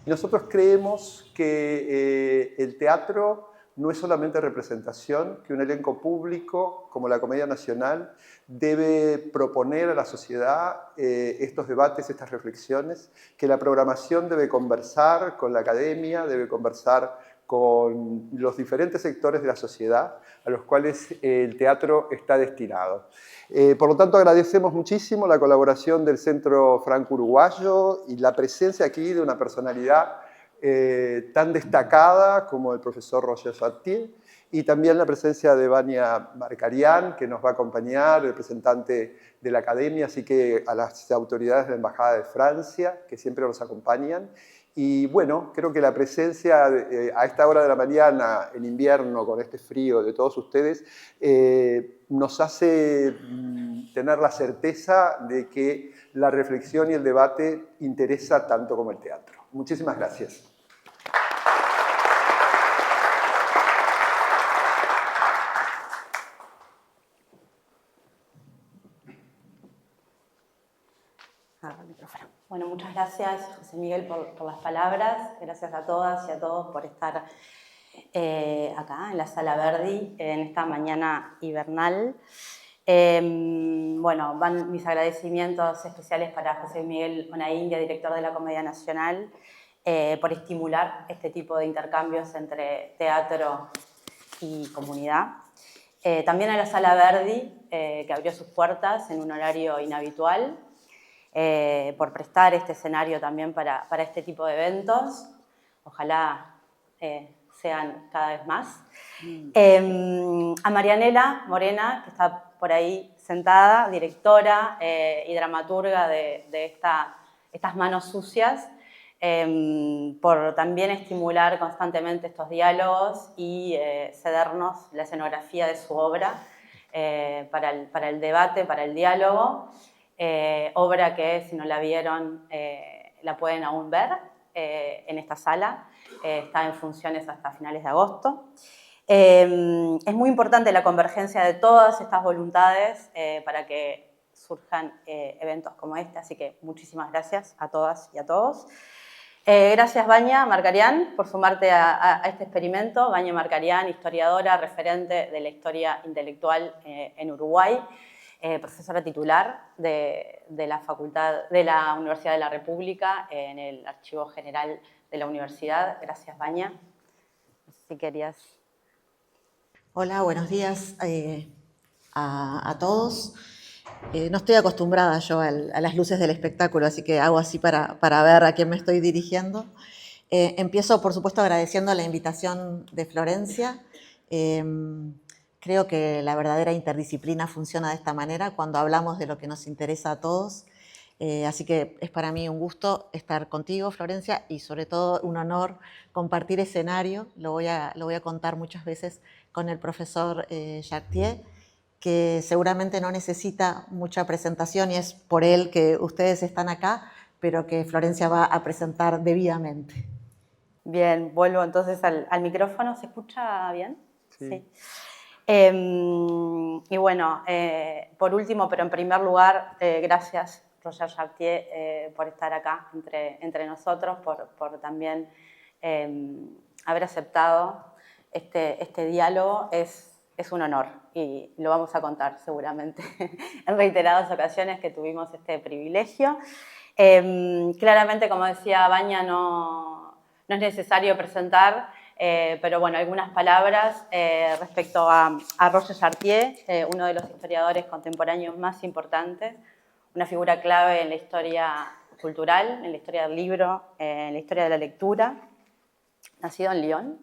Y nosotros creemos que el teatro no es solamente representación, que un elenco público como la Comedia Nacional debe proponer a la sociedad estos debates, estas reflexiones, que la programación debe conversar con la academia, debe conversar con los diferentes sectores de la sociedad a los cuales el teatro está destinado. Por lo tanto, agradecemos muchísimo la colaboración del Centro Franco-Uruguayo y la presencia aquí de una personalidad tan destacada como el profesor Roger Chartier, y también la presencia de Vania Markarian, que nos va a acompañar, representante de la Academia, así que a las autoridades de la Embajada de Francia, que siempre nos acompañan. Y bueno, creo que la presencia a esta hora de la mañana, en invierno, con este frío de todos ustedes, nos hace tener la certeza de que la reflexión y el debate interesa tanto como el teatro. Muchísimas gracias. Bueno, muchas gracias, José Miguel, por las palabras. Gracias a todas y a todos por estar acá en la Sala Verdi en esta mañana hibernal. Bueno, van mis agradecimientos especiales para José Miguel Onaindia, director de la Comedia Nacional, por estimular este tipo de intercambios entre teatro y comunidad. También a la Sala Verdi, que abrió sus puertas en un horario inhabitual, por prestar este escenario también para este tipo de eventos. Ojalá sean cada vez más. A Marianela Morena, que está por ahí sentada, directora y dramaturga de estas manos sucias, por también estimular constantemente estos diálogos y cedernos la escenografía de su obra para el debate, para el diálogo. Obra que, si no la vieron, la pueden aún ver en esta sala. Está en funciones hasta finales de agosto. Es muy importante la convergencia de todas estas voluntades para que surjan eventos como este, así que muchísimas gracias a todas y a todos. Gracias, Vania Markarian, por sumarte a este experimento. Vania Markarian, historiadora, referente de la historia intelectual en Uruguay, profesora titular de la Universidad de la República en el Archivo General de la Universidad. Gracias, Vania. No sé si querías... Hola, buenos días a todos. No estoy acostumbrada yo a las luces del espectáculo, así que hago así para ver a quién me estoy dirigiendo. Empiezo, por supuesto, agradeciendo la invitación de Florencia. Creo que la verdadera interdisciplina funciona de esta manera cuando hablamos de lo que nos interesa a todos. Así que es para mí un gusto estar contigo, Florencia, y sobre todo un honor compartir escenario. Lo voy a contar muchas veces con el profesor Chartier, que seguramente no necesita mucha presentación y es por él que ustedes están acá, pero que Florencia va a presentar debidamente. Bien, vuelvo entonces al micrófono. ¿Se escucha bien? Sí. Y bueno, por último, pero en primer lugar, gracias, Roger Chartier, por estar acá entre nosotros, por también haber aceptado este diálogo. Es un honor y lo vamos a contar seguramente en reiteradas ocasiones que tuvimos este privilegio. Claramente, como decía Vania, no es necesario presentar, pero bueno, algunas palabras respecto a Roger Chartier, uno de los historiadores contemporáneos más importantes, una figura clave en la historia cultural, en la historia del libro, en la historia de la lectura. Nacido en Lyon,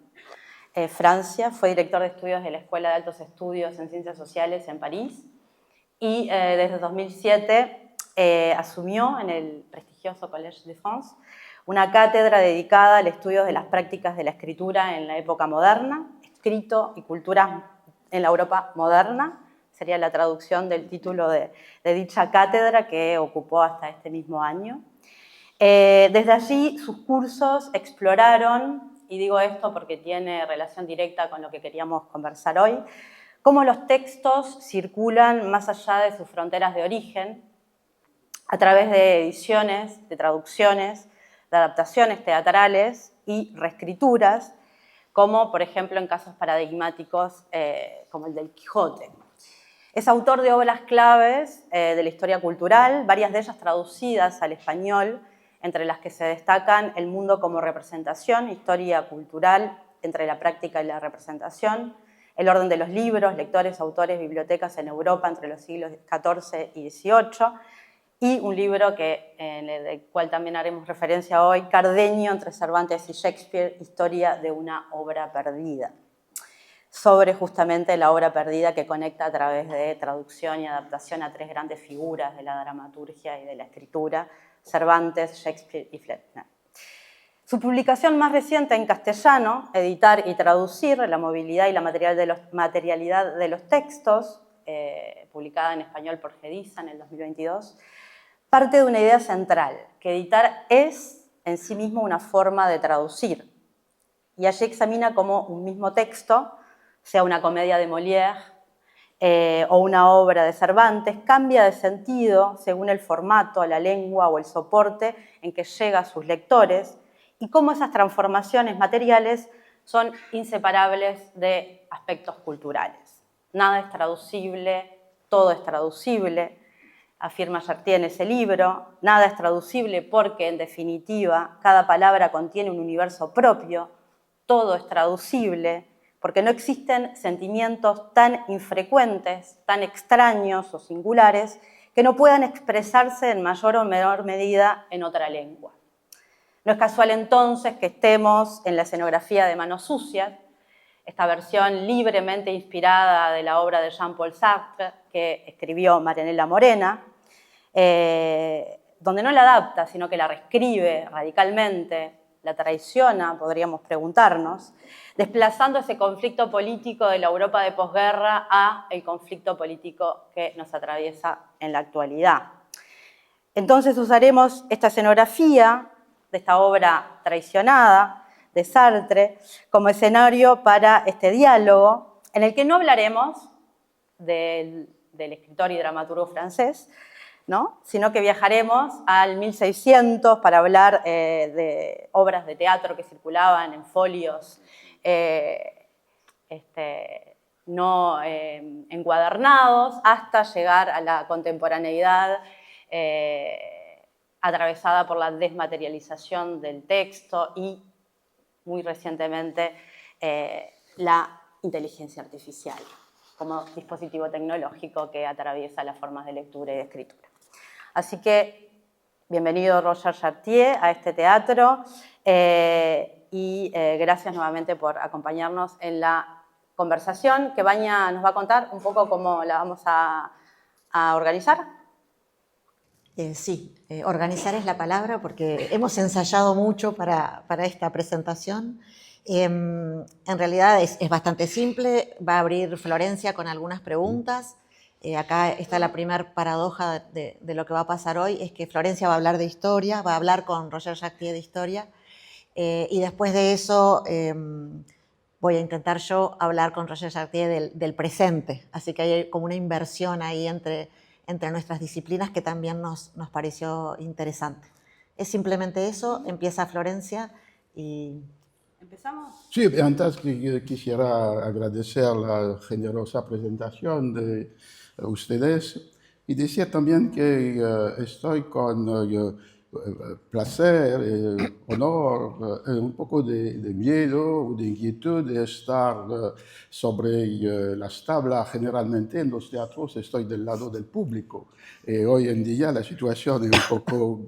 Francia, fue director de estudios de la Escuela de Altos Estudios en Ciencias Sociales en París y desde 2007 asumió en el prestigioso Collège de France una cátedra dedicada al estudio de las prácticas de la escritura en la época moderna, escrito y cultura en la Europa moderna, sería la traducción del título de dicha cátedra que ocupó hasta este mismo año. Desde allí sus cursos exploraron, y digo esto porque tiene relación directa con lo que queríamos conversar hoy, cómo los textos circulan más allá de sus fronteras de origen, a través de ediciones, de traducciones, de adaptaciones teatrales y reescrituras, como por ejemplo en casos paradigmáticos como el del Quijote. Es autor de obras claves de la historia cultural, varias de ellas traducidas al español, entre las que se destacan El mundo como representación, historia cultural entre la práctica y la representación, El orden de los libros, lectores, autores, bibliotecas en Europa entre los siglos XIV y XVIII, y un libro del cual también haremos referencia hoy, Cardenio entre Cervantes y Shakespeare, historia de una obra perdida, sobre justamente la obra perdida que conecta a través de traducción y adaptación a tres grandes figuras de la dramaturgia y de la escritura, Cervantes, Shakespeare y Fletcher. Su publicación más reciente en castellano, Editar y traducir, la movilidad y la materialidad de los textos, publicada en español por Gediza en el 2022, parte de una idea central, que editar es en sí mismo una forma de traducir. Y allí examina cómo un mismo texto, sea una comedia de Molière o una obra de Cervantes, cambia de sentido según el formato, la lengua o el soporte en que llega a sus lectores, y cómo esas transformaciones materiales son inseparables de aspectos culturales. Nada es traducible, todo es traducible, afirma Chartier en ese libro. Nada es traducible porque, en definitiva, cada palabra contiene un universo propio, todo es traducible, porque no existen sentimientos tan infrecuentes, tan extraños o singulares, que no puedan expresarse en mayor o menor medida en otra lengua. No es casual entonces que estemos en la escenografía de Manos Sucias, esta versión libremente inspirada de la obra de Jean-Paul Sartre que escribió Marianela Morena, donde no la adapta, sino que la reescribe radicalmente, la traiciona, podríamos preguntarnos, desplazando ese conflicto político de la Europa de posguerra a el conflicto político que nos atraviesa en la actualidad. Entonces usaremos esta escenografía de esta obra traicionada de Sartre como escenario para este diálogo, en el que no hablaremos del escritor y dramaturgo francés, ¿no?, sino que viajaremos al 1600 para hablar de obras de teatro que circulaban en folios no encuadernados, hasta llegar a la contemporaneidad atravesada por la desmaterialización del texto y, muy recientemente, la inteligencia artificial como dispositivo tecnológico que atraviesa las formas de lectura y de escritura. Así que, bienvenido Roger Chartier a este teatro y gracias nuevamente por acompañarnos en la conversación que Vania nos va a contar un poco cómo la vamos a organizar. Sí, organizar es la palabra porque hemos ensayado mucho para esta presentación. En realidad es bastante simple, va a abrir Florencia con algunas preguntas. Acá está la primera paradoja de lo que va a pasar hoy, es que Florencia va a hablar de historia, va a hablar con Roger Chartier de historia, y después de eso voy a intentar yo hablar con Roger Chartier del presente, así que hay como una inversión ahí entre nuestras disciplinas que también nos pareció interesante. Es simplemente eso, empieza Florencia y... ¿Empezamos? Sí, antes quisiera agradecer la generosa presentación de ustedes y decir también que estoy con placer, honor, un poco de miedo, de inquietud de estar sobre las tablas. Generalmente en los teatros estoy del lado del público. Hoy en día la situación es un poco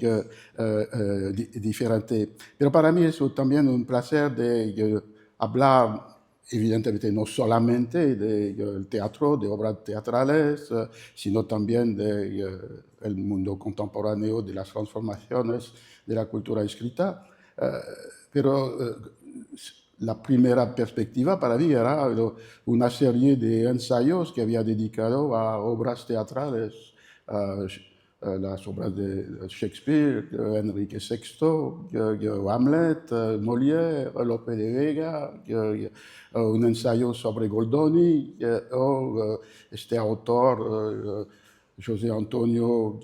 diferente. Pero para mí es también un placer de hablar, evidentemente no solamente del teatro, de obras teatrales, sino también del mundo contemporáneo, de las transformaciones de la cultura escrita. Pero la primera perspectiva para mí era una serie de ensayos que había dedicado a obras teatrales, las obras de Shakespeare, Enrique VI, Hamlet, Molière, Lope de Vega, un ensayo sobre Goldoni, o este autor José Antonio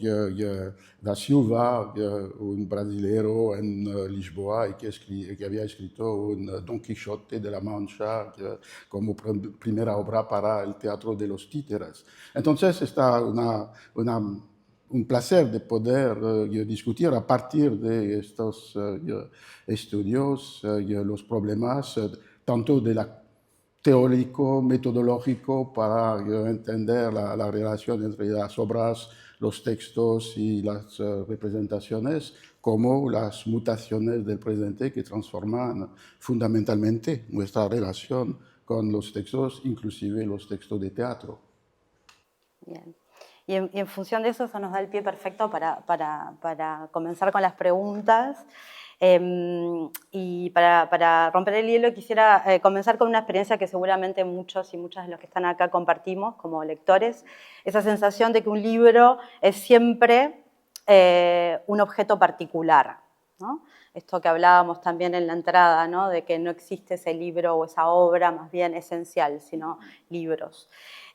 da Silva, un brasileño en Lisboa y que había escrito un Don Quijote de la Mancha como primera obra para el teatro de los títeres. Entonces está un placer de poder discutir a partir de estos estudios los problemas tanto de la teórico, metodológico para entender la relación entre las obras, los textos y las representaciones, como las mutaciones del presente que transforman fundamentalmente nuestra relación con los textos, inclusive los textos de teatro. Bien. Y en función de eso, eso nos da el pie perfecto para comenzar con las preguntas. Y para romper el hielo quisiera comenzar con una experiencia que seguramente muchos y muchas de los que están acá compartimos como lectores, esa sensación de que un libro es siempre un objeto particular, ¿no? Esto que hablábamos también en la entrada, ¿no? De que no existe ese libro o esa obra más bien esencial, sino libros.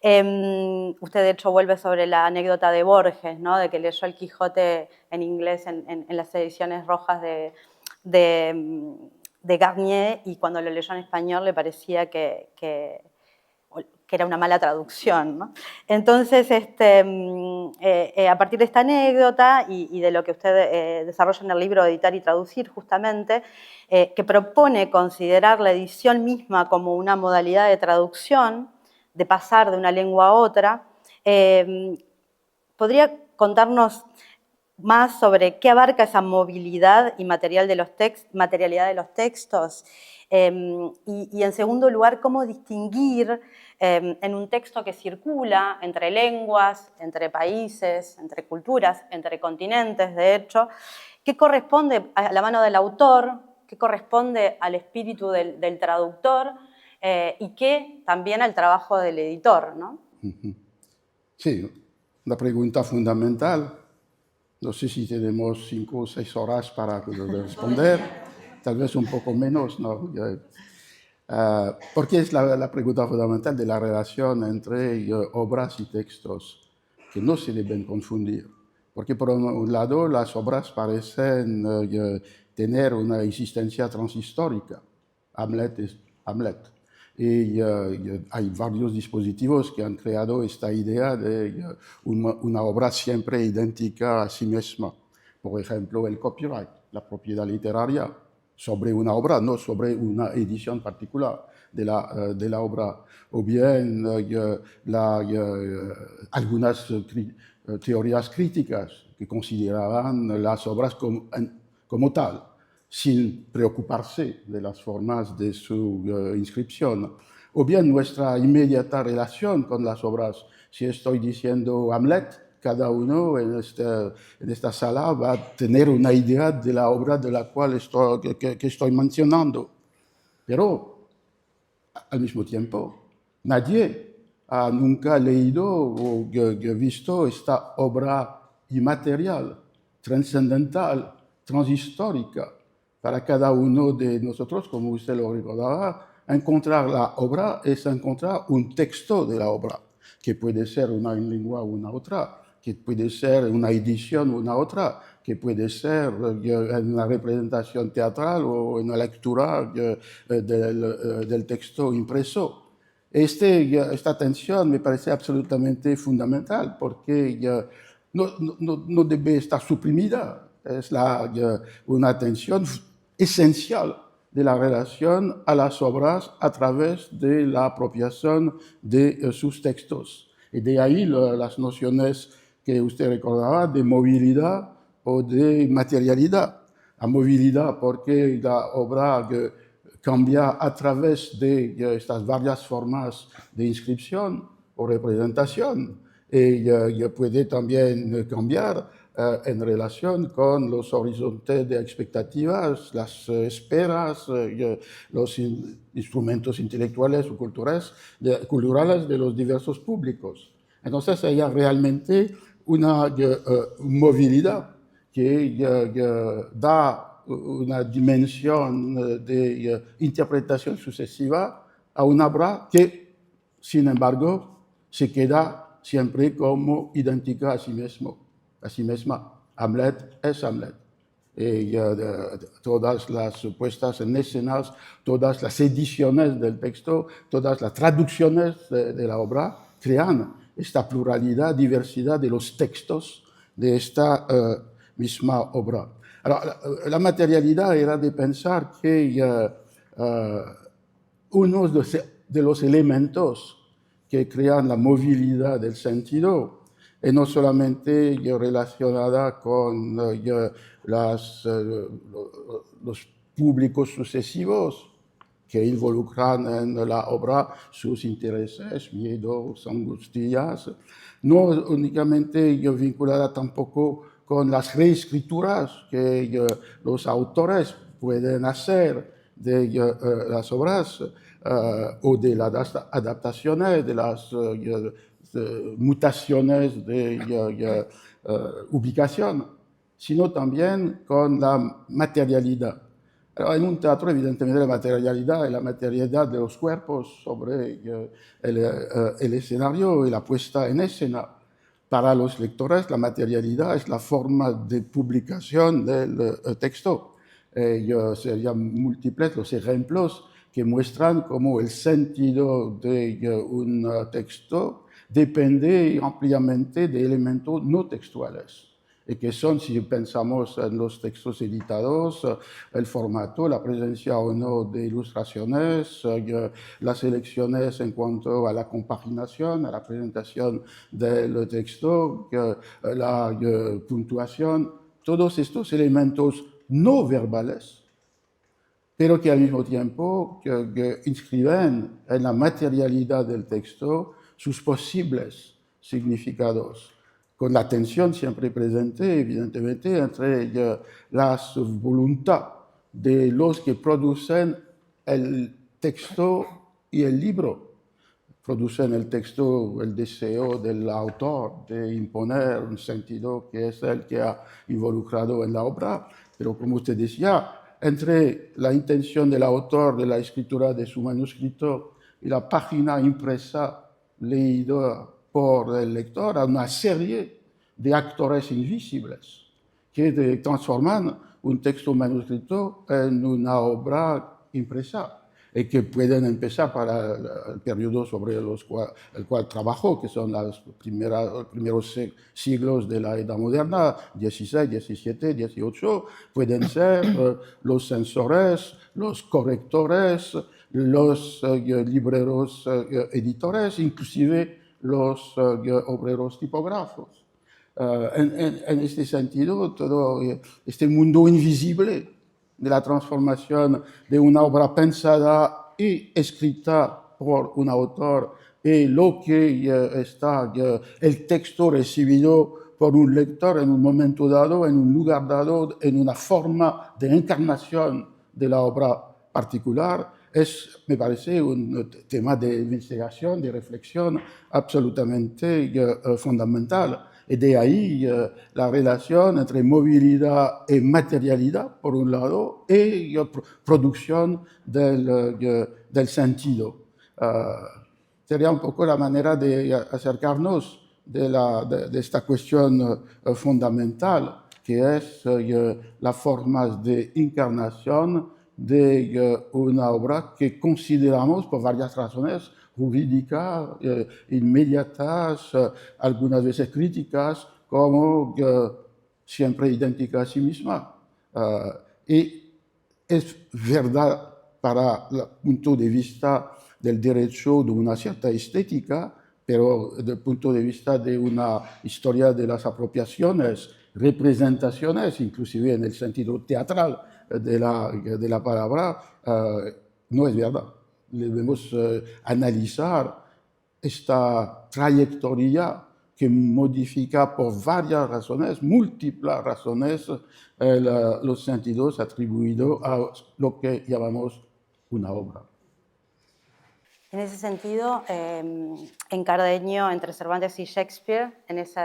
Usted de hecho vuelve sobre la anécdota de Borges, ¿no? De que leyó el Quijote en inglés en las ediciones rojas de Garnier, y cuando lo leyó en español le parecía que era una mala traducción, ¿no? Entonces, a partir de esta anécdota y de lo que usted desarrolla en el libro Editar y Traducir, justamente, que propone considerar la edición misma como una modalidad de traducción, de pasar de una lengua a otra, ¿podría contarnos más sobre qué abarca esa movilidad y materialidad de los textos? Y en segundo lugar, ¿cómo distinguir en un texto que circula entre lenguas, entre países, entre culturas, entre continentes, de hecho, qué corresponde a la mano del autor, qué corresponde al espíritu del traductor y qué también al trabajo del editor, ¿no? Sí, una pregunta fundamental. No sé si tenemos 5 o 6 horas para responder, tal vez un poco menos, ¿no? Porque es la pregunta fundamental de la relación entre obras y textos, que no se deben confundir. Porque por un lado las obras parecen tener una existencia transhistórica. Hamlet es Hamlet. Y hay varios dispositivos que han creado esta idea de una obra siempre idéntica a sí misma. Por ejemplo, el copyright, la propiedad literaria sobre una obra, no sobre una edición particular de la obra. O bien algunas teorías críticas que consideraban las obras como tal, sin preocuparse de las formas de su inscripción. O bien nuestra inmediata relación con las obras. Si estoy diciendo Hamlet, cada uno en esta sala va a tener una idea de la obra de la cual que estoy mencionando. Pero, al mismo tiempo, nadie ha nunca leído o visto esta obra inmaterial, trascendental, transhistórica. Para cada uno de nosotros, como usted lo recordaba, encontrar la obra es encontrar un texto de la obra, que puede ser una en lengua o una otra, que puede ser una edición o una otra, que puede ser una representación teatral o una lectura del texto impreso. Esta tensión me parece absolutamente fundamental, porque no debe estar suprimida. Es una tensión esencial de la relación a las obras a través de la apropiación de sus textos. Y de ahí las nociones que usted recordaba de movilidad o de materialidad. La movilidad porque la obra cambia a través de estas varias formas de inscripción o representación. Y puede también cambiar en relación con los horizontes de expectativas, las esperas, los instrumentos intelectuales o culturales de los diversos públicos. Entonces hay realmente una movilidad que da una dimensión de interpretación sucesiva a una obra que, sin embargo, se queda siempre como idéntica a sí misma. Hamlet es Hamlet. Todas las puestas en escenas, todas las ediciones del texto, todas las traducciones de la obra crean esta pluralidad, diversidad de los textos de esta misma obra. Alors, la materialidad era de pensar que uno de los elementos que crean la movilidad del sentido y no solamente relacionada con los públicos sucesivos que involucran en la obra sus intereses, miedos, angustias, no únicamente vinculada tampoco con las reescrituras que los autores pueden hacer de las obras o de las adaptaciones, de las mutaciones de ubicación, sino también con la materialidad. Alors, en un teatro, evidentemente, la materialidad es la materialidad de los cuerpos sobre el escenario y la puesta en escena. Para los lectores, la materialidad es la forma de publicación del texto. Serían múltiples los ejemplos que muestran cómo el sentido de un texto depende ampliamente de elementos no textuales, y que son, si pensamos en los textos editados, el formato, la presencia o no de ilustraciones, las elecciones en cuanto a la compaginación, a la presentación del texto, la puntuación, todos estos elementos no verbales, pero que al mismo tiempo que inscriben en la materialidad del texto sus posibles significados, con la tensión siempre presente, evidentemente, entre la voluntad de los que producen el texto y el libro. Producen el texto, el deseo del autor de imponer un sentido que es el que ha involucrado en la obra, pero como usted decía, entre la intención del autor de la escritura de su manuscrito y la página impresa, leída por el lector, a una serie de actores invisibles que transforman un texto manuscrito en una obra impresa y que pueden empezar para el periodo sobre el cual trabajó, que son los primeros siglos de la Edad Moderna, 16, 17, 18, pueden ser los censores, los correctores, los libreros editores, inclusive los obreros tipógrafos. En este sentido, todo este mundo invisible de la transformación de una obra pensada y escrita por un autor y lo que está el texto recibido por un lector en un momento dado, en un lugar dado, en una forma de encarnación de la obra particular, me parece un tema de investigación, de reflexión absolutamente fundamental. Y de ahí la relación entre movilidad y materialidad, por un lado, y producción del sentido. Sería un poco la manera de acercarnos de esta cuestión fundamental, que es las formas de encarnación de una obra que consideramos, por varias razones, jurídicas, inmediatas, algunas veces críticas, como siempre idéntica a sí misma. Y es verdad para el punto de vista del derecho de una cierta estética, pero desde el punto de vista de una historia de las apropiaciones, representaciones, inclusive en el sentido teatral de la palabra, no es verdad. Debemos analizar esta trayectoria que modifica por varias razones, múltiples razones, los sentidos atribuidos a lo que llamamos una obra. En ese sentido, en Cardenio, entre Cervantes y Shakespeare, en ese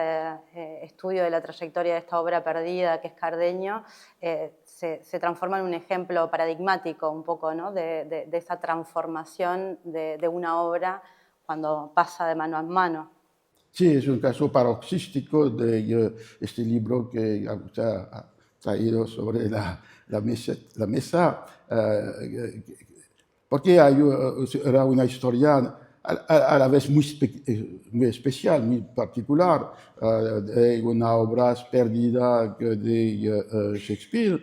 estudio de la trayectoria de esta obra perdida que es Cardenio, se transforma en un ejemplo paradigmático un poco, ¿no? de esa transformación de una obra cuando pasa de mano a mano. Sí, es un caso paroxístico de este libro que usted ha traído sobre la mesa, porque era una historia a la vez muy especial, muy particular, de una obra perdida de Shakespeare.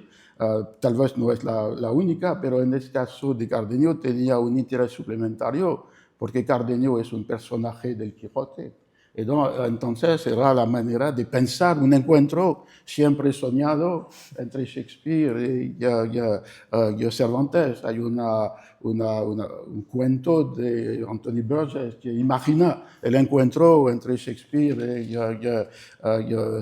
Tal vez no es la única, pero en el caso de Cardenio tenía un interés suplementario, porque Cardenio es un personaje del Quijote. Entonces era la manera de pensar un encuentro siempre soñado entre Shakespeare y Cervantes. Hay un cuento de Anthony Burgess que imagina el encuentro entre Shakespeare y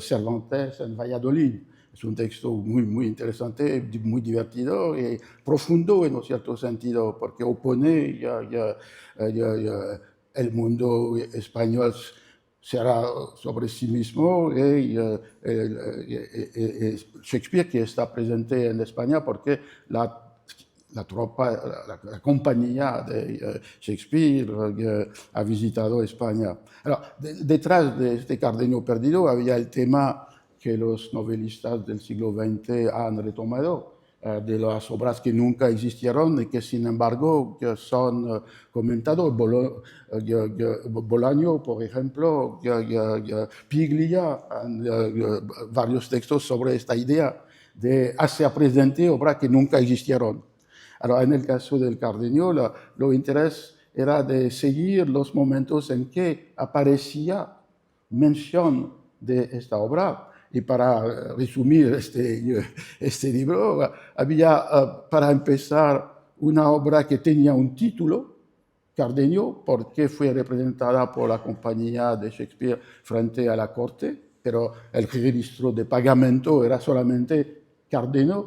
Cervantes en Valladolid. Es un texto muy interesante, muy divertido y profundo en un cierto sentido, porque opone el mundo español será sobre sí mismo y Shakespeare que está presente en España porque la tropa, la compañía de Shakespeare ha visitado España. Alors, detrás de este Cardenio perdido había el tema que los novelistas del siglo XX han retomado, de las obras que nunca existieron y que sin embargo son comentados. Bolaño, por ejemplo, Piglia, varios textos sobre esta idea de hacer presente obras que nunca existieron. Ahora, en el caso del Cardenio, lo interés era de seguir los momentos en que aparecía mención de esta obra. Y para resumir este libro, había, para empezar, una obra que tenía un título, Cardenio, porque fue representada por la compañía de Shakespeare frente a la corte, pero el registro de pagamento era solamente Cardena,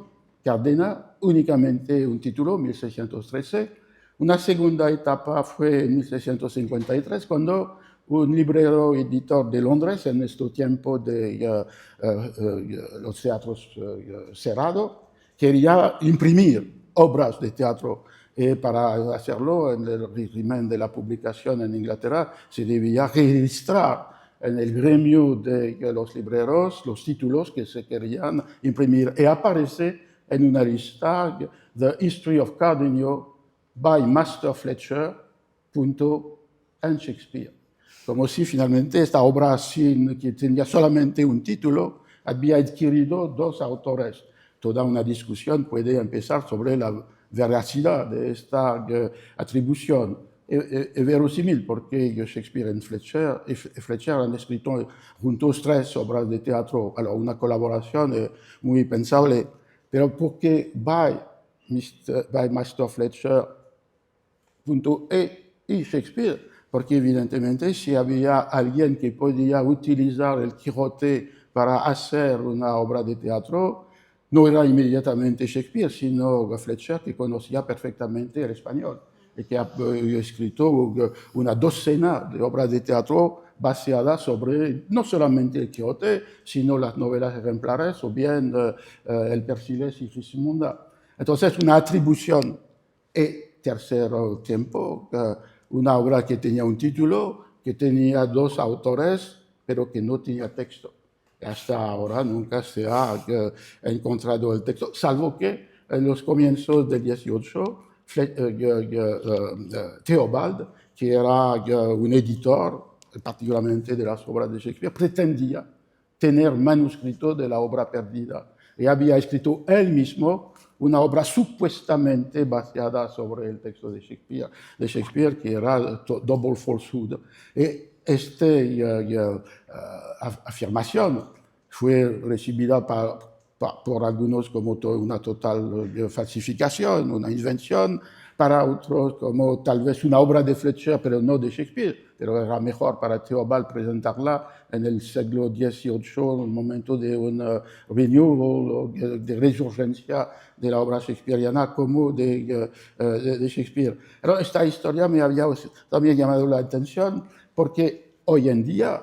únicamente un título, 1613. Una segunda etapa fue en 1653, cuando un librero editor de Londres, en este tiempo de los teatros cerrados, quería imprimir obras de teatro. Para hacerlo, en el régimen de la publicación en Inglaterra, se debía registrar en el gremio de los libreros los títulos que se querían imprimir. Y aparece en una lista The History of Cardenio by Master Fletcher, and Shakespeare. Como si finalmente esta obra, que tenía solamente un título, había adquirido dos autores. Toda una discusión puede empezar sobre la veracidad de esta atribución. Es verosímil porque Shakespeare y Fletcher han escrito juntos 3 obras de teatro, una colaboración muy pensable, pero porque by Master Fletcher y Shakespeare, porque evidentemente si había alguien que podía utilizar el Quijote para hacer una obra de teatro, no era inmediatamente Shakespeare, sino Fletcher, que conocía perfectamente el español y que ha escrito una docena de obras de teatro basadas sobre no solamente el Quijote, sino las novelas ejemplares o bien el Persiles y Frismunda. Entonces, una atribución. Y tercer tiempo, una obra que tenía un título, que tenía 2 autores, pero que no tenía texto. Hasta ahora nunca se ha encontrado el texto, salvo que en los comienzos del 18, Theobald, que era un editor, particularmente de las obras de Shakespeare, pretendía tener manuscrito de la obra perdida. Y había escrito él mismo una obra supuestamente basada sobre el texto de Shakespeare que era Double Falsehood. Y esta afirmación fue recibida por algunos como una total falsificación, una invención, para otros como tal vez una obra de Fletcher, pero no de Shakespeare. Pero era mejor para Theobald presentarla en el siglo XVIII, en un momento de un renewal, de resurgencia de la obra shakespeariana como de Shakespeare. Pero esta historia me había también llamado la atención porque hoy en día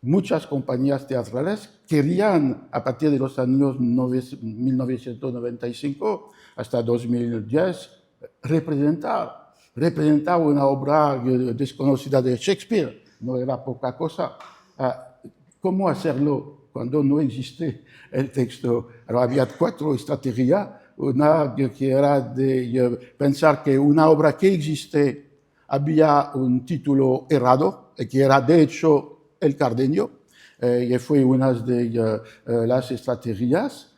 muchas compañías teatrales querían, a partir de los años 1995 hasta 2010, representar una obra desconocida de Shakespeare no era poca cosa. ¿Cómo hacerlo cuando no existe el texto? Alors, había 4 estrategias. Una que era de pensar que una obra que existe había un título errado, que era de hecho El Cardenio, y fue una de las estrategias,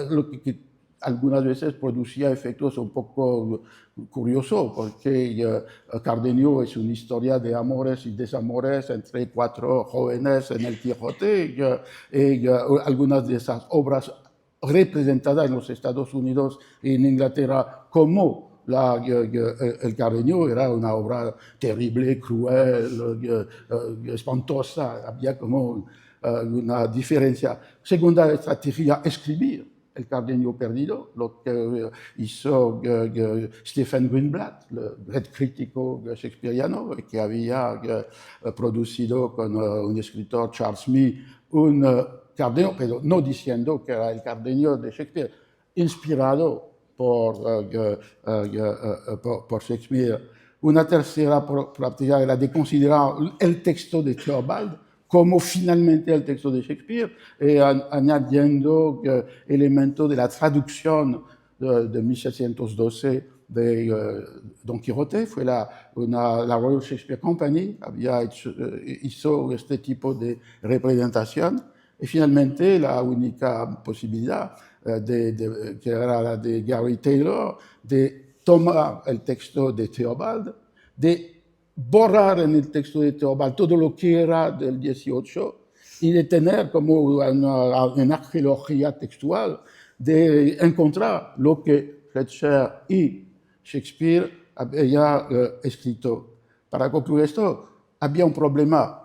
lo que algunas veces producía efectos un poco curiosos, porque Cardenio es una historia de amores y desamores entre 4 jóvenes en el Quijote, y algunas de esas obras representada en los Estados Unidos y en Inglaterra como El Cardenio era una obra terrible, cruel, espantosa. Había como una diferencia. Segunda estrategia, escribir El Cardenio perdido, lo que hizo Stephen Greenblatt, el gran crítico shakespeariano, que había producido con un escritor, Charles Mee, un Cardenio, pero no diciendo que era el Cardenio de Shakespeare, inspirado por Shakespeare. Una tercera práctica era de considerar el texto de Theobald como finalmente el texto de Shakespeare, añadiendo elementos de la traducción de 1712 de Don Quijote. Fue la Royal Shakespeare Company hizo este tipo de representación. Y finalmente, la única posibilidad, que era la de Gary Taylor, de tomar el texto de Theobald, de borrar en el texto de Theobald todo lo que era del 18 y de tener como una arqueología textual, de encontrar lo que Fletcher y Shakespeare habían escrito. Para concluir esto, había un problema.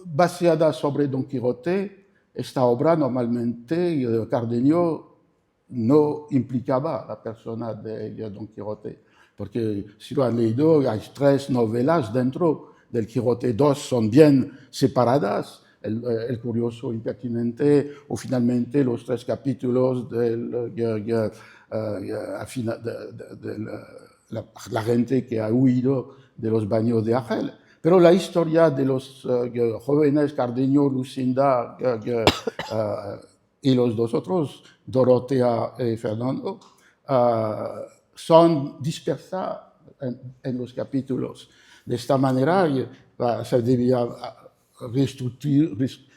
Basada sobre Don Quijote, esta obra normalmente, Cardenio no implicaba a la persona de Don Quijote, porque si lo han leído, hay 3 novelas dentro del Quijote, 2 son bien separadas, el curioso impertinente, o finalmente los 3 capítulos de la gente que ha huido de los baños de Argel. Pero la historia de los jóvenes Cardenio, Lucinda y los 2 otros, Dorotea y Fernando, son dispersas en los capítulos. De esta manera se debía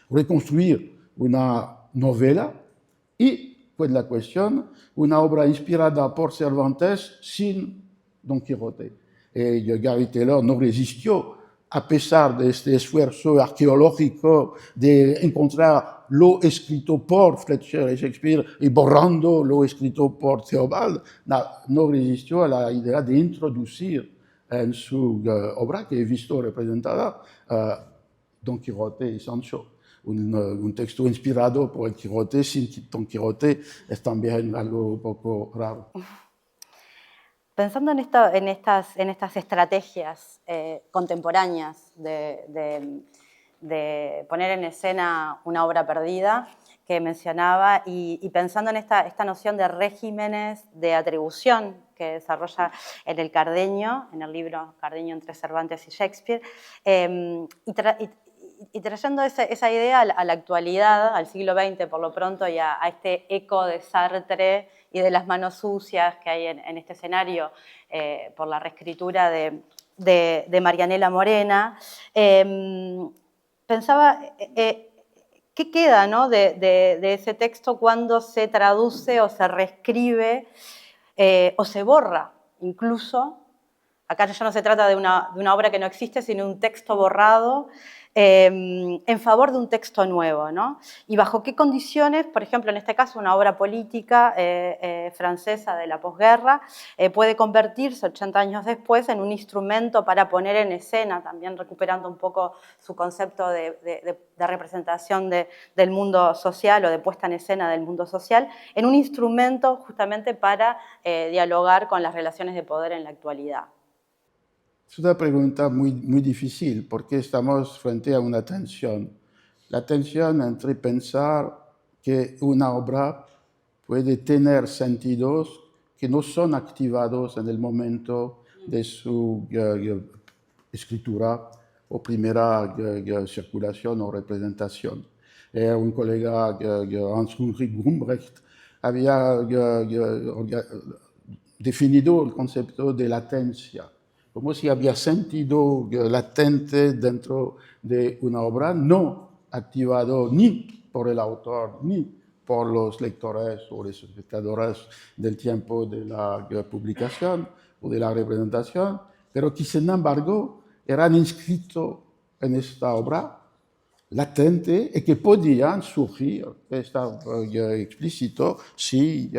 reconstruir una novela y, pues la cuestión, una obra inspirada por Cervantes sin Don Quijote. Gary Taylor no resistió, a pesar de este esfuerzo arqueológico de encontrar lo escrito por Fletcher y Shakespeare y borrando lo escrito por Theobald, no resistió a la idea de introducir en su obra, que he visto representada, Don Quijote y Sancho. Un texto inspirado por el Quijote sin Don Quijote es también algo un poco raro. Pensando en estas estrategias contemporáneas de poner en escena una obra perdida que mencionaba y pensando en esta noción de regímenes de atribución que desarrolla en el Cardenio, en el libro Cardenio entre Cervantes y Shakespeare, y trayendo esa idea a la actualidad, al siglo XX por lo pronto, y a este eco de Sartre y de las manos sucias que hay en este escenario por la reescritura de Marianela Morena, pensaba, ¿qué queda, ¿no? de ese texto cuando se traduce o se reescribe o se borra incluso? Acá ya no se trata de una obra que no existe, sino un texto borrado en favor de un texto nuevo, ¿no? Y bajo qué condiciones, por ejemplo, en este caso una obra política francesa de la posguerra puede convertirse 80 años después en un instrumento para poner en escena, también recuperando un poco su concepto de representación del mundo social o de puesta en escena del mundo social, en un instrumento justamente para dialogar con las relaciones de poder en la actualidad. Es una pregunta muy, muy difícil porque estamos frente a una tensión. La tensión entre pensar que una obra puede tener sentidos que no son activados en el momento de su escritura, o primera circulación o representación. Un colega, Hans-Ulrich Grumbrecht, había definido el concepto de latencia, como si había sentido latente dentro de una obra, no activado ni por el autor ni por los lectores o los espectadores del tiempo de la publicación o de la representación, pero que sin embargo eran inscritos en esta obra latente y que podían surgir, está explícito, si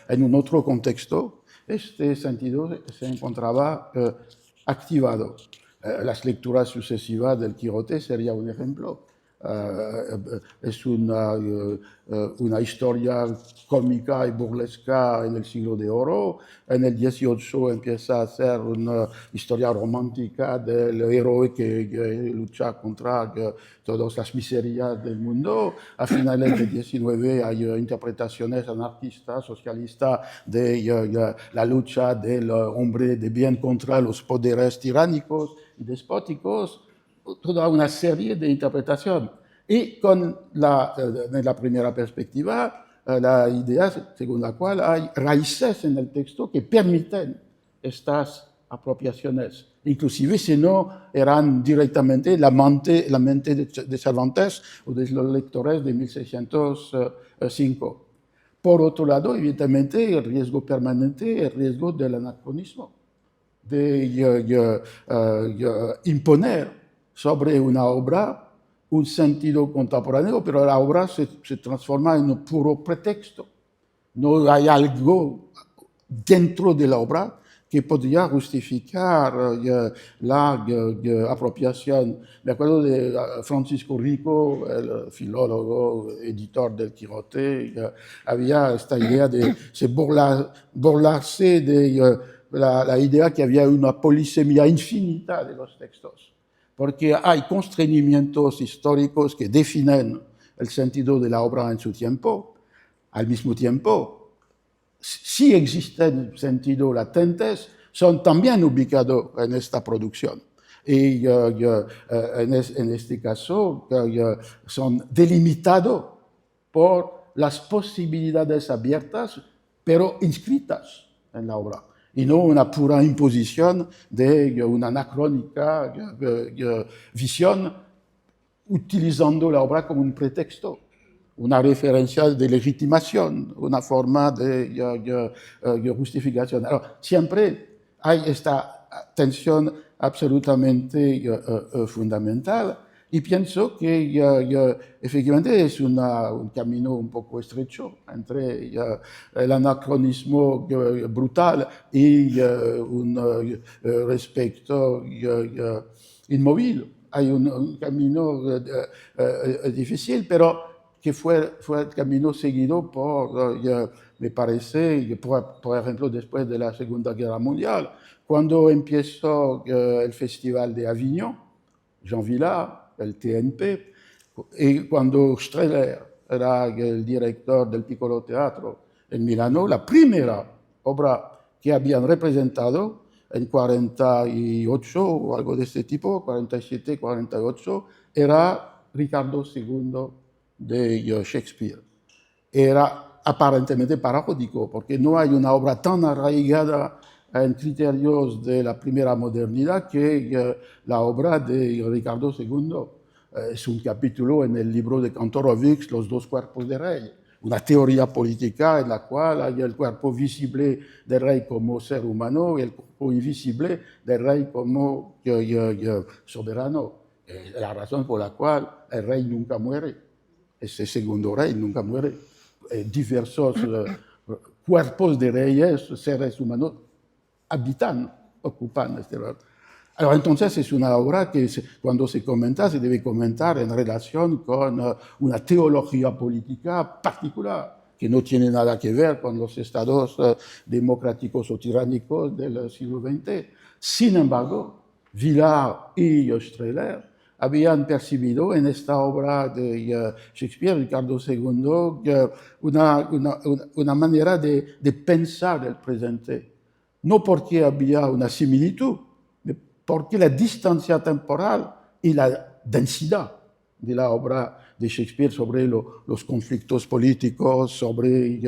en un otro contexto este sentido se encontraba activado. Las lecturas sucesivas del Quijote sería un ejemplo. Es una historia cómica y burlesca en el siglo de oro. En el XVIII empieza a ser una historia romántica del héroe que lucha contra todas las miserias del mundo. A finales del XIX hay interpretaciones anarquistas, socialistas de la lucha del hombre de bien contra los poderes tiránicos y despóticos. Toda una serie de interpretaciones. Y con la primera perspectiva, la idea según la cual hay raíces en el texto que permiten estas apropiaciones, inclusive si no eran directamente la mente de Cervantes o de los lectores de 1605. Por otro lado, evidentemente, el riesgo permanente, el riesgo del anacronismo, de imponer sobre una obra un sentido contemporáneo, pero la obra se transforma en un puro pretexto. No hay algo dentro de la obra que podría justificar la apropiación. Me acuerdo de Francisco Rico, el filólogo, editor del Quijote, había esta idea de burlarse de la idea que había una polisemia infinita de los textos, porque hay constreñimientos históricos que definen el sentido de la obra en su tiempo. Al mismo tiempo, si existen sentidos latentes, son también ubicados en esta producción. Y en este caso, son delimitados por las posibilidades abiertas, pero inscritas en la obra, y no una pura imposición de una anacrónica visión utilizando la obra como un pretexto, una referencia de legitimación, una forma de justificación. Siempre hay esta tensión absolutamente fundamental, y pienso que efectivamente es un camino un poco estrecho entre el anacronismo brutal y un respecto inmóvil. Hay un camino difícil, pero que fue el camino seguido por, me parece, por ejemplo, después de la Segunda Guerra Mundial, cuando empezó el Festival de Avignon, Jean Vilar, el TNP, y cuando Strehler era el director del Piccolo Teatro en Milano, la primera obra que habían representado en 48 o algo de este tipo, 47, 48, era Ricardo II de Shakespeare. Era aparentemente paradójico, porque no hay una obra tan arraigada en criterios de la primera modernidad que la obra de Ricardo II. Es un capítulo en el libro de Kantorowicz, Los dos cuerpos de rey, una teoría política en la cual hay el cuerpo visible del rey como ser humano y el cuerpo invisible del rey como soberano. Es la razón por la cual el rey nunca muere, ese segundo rey nunca muere. Diversos cuerpos de reyes, seres humanos, ocupan este lugar. Entonces es una obra que cuando se comenta, se debe comentar en relación con una teología política particular, que no tiene nada que ver con los estados democráticos o tiránicos del siglo XX. Sin embargo, Vilar y Strehler habían percibido en esta obra de Shakespeare, Ricardo II, una manera de pensar el presente. No porque había una similitud, porque la distancia temporal y la densidad de la obra de Shakespeare sobre los conflictos políticos, sobre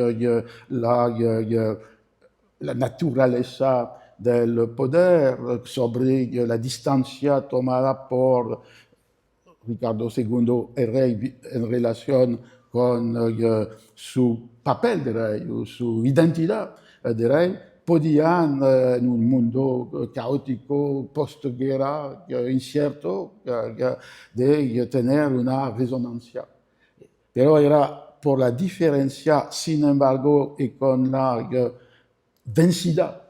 la naturaleza del poder, sobre la distancia tomada por Ricardo II, el rey, en relación con su papel de rey, o su identidad de rey, podían, en un mundo caótico, postguerra, incierto, de tener una resonancia. Pero era por la diferencia, sin embargo, y con la densidad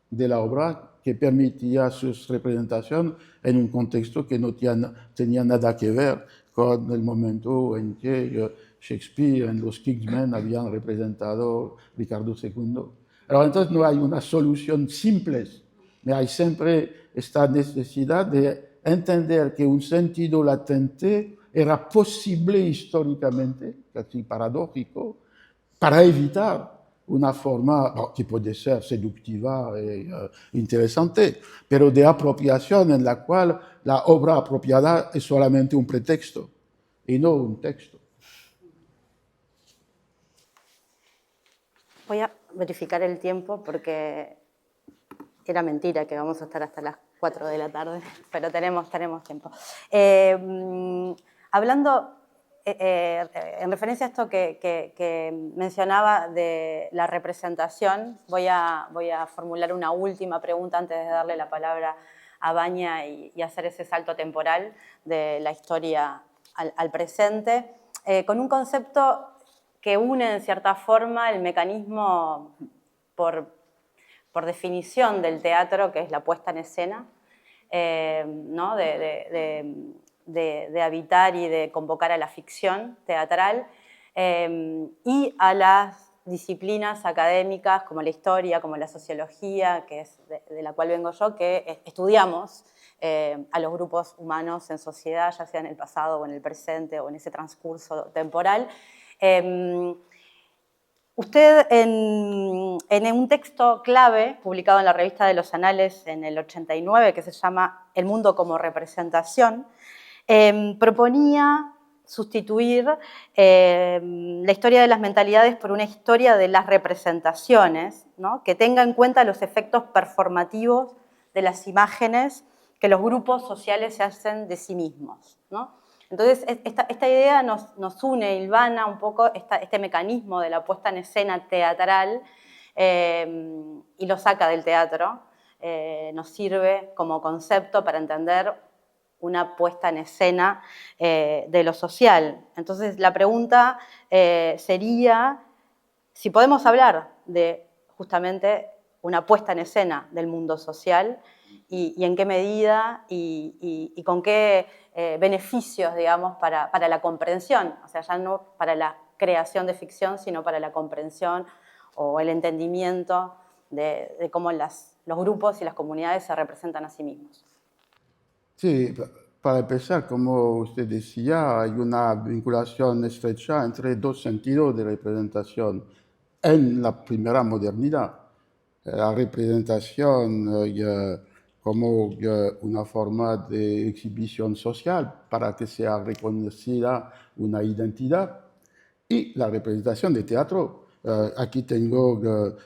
de la obra que permitía su representación en un contexto que no tenía nada que ver con el momento en que Shakespeare en los Kingsmen habían representado Ricardo II. Pero entonces no hay una solución simple, hay siempre esta necesidad de entender que un sentido latente era posible históricamente, casi paradójico, para evitar una forma que puede ser seductiva e interesante, pero de apropiación en la cual la obra apropiada es solamente un pretexto y no un texto. Voy a verificar el tiempo porque era mentira que vamos a estar hasta las 4 de la tarde, pero tenemos tiempo. Hablando, en referencia a esto que mencionaba de la representación, voy a formular una última pregunta antes de darle la palabra a Vania y hacer ese salto temporal de la historia al presente, con un concepto que une en cierta forma el mecanismo por definición del teatro, que es la puesta en escena, ¿no? de habitar y de convocar a la ficción teatral, y a las disciplinas académicas como la historia, como la sociología, que es de la cual vengo yo, que estudiamos a los grupos humanos en sociedad, ya sea en el pasado o en el presente o en ese transcurso temporal. Usted en un texto clave publicado en la Revista de los Anales en el 89, que se llama El mundo como representación, proponía sustituir la historia de las mentalidades por una historia de las representaciones, ¿no? Que tenga en cuenta los efectos performativos de las imágenes que los grupos sociales se hacen de sí mismos, ¿no? Entonces, esta idea nos une, hilvana un poco este mecanismo de la puesta en escena teatral y lo saca del teatro. Nos sirve como concepto para entender una puesta en escena de lo social. Entonces, la pregunta sería si podemos hablar de justamente una puesta en escena del mundo social y en qué medida y con qué beneficios, digamos, para la comprensión, o sea, ya no para la creación de ficción, sino para la comprensión o el entendimiento de cómo los grupos y las comunidades se representan a sí mismos. Sí, para empezar, como usted decía, hay una vinculación estrecha entre dos sentidos de representación. En la primera modernidad, la representación como una forma de exhibición social para que sea reconocida una identidad, y la representación de teatro. Aquí tengo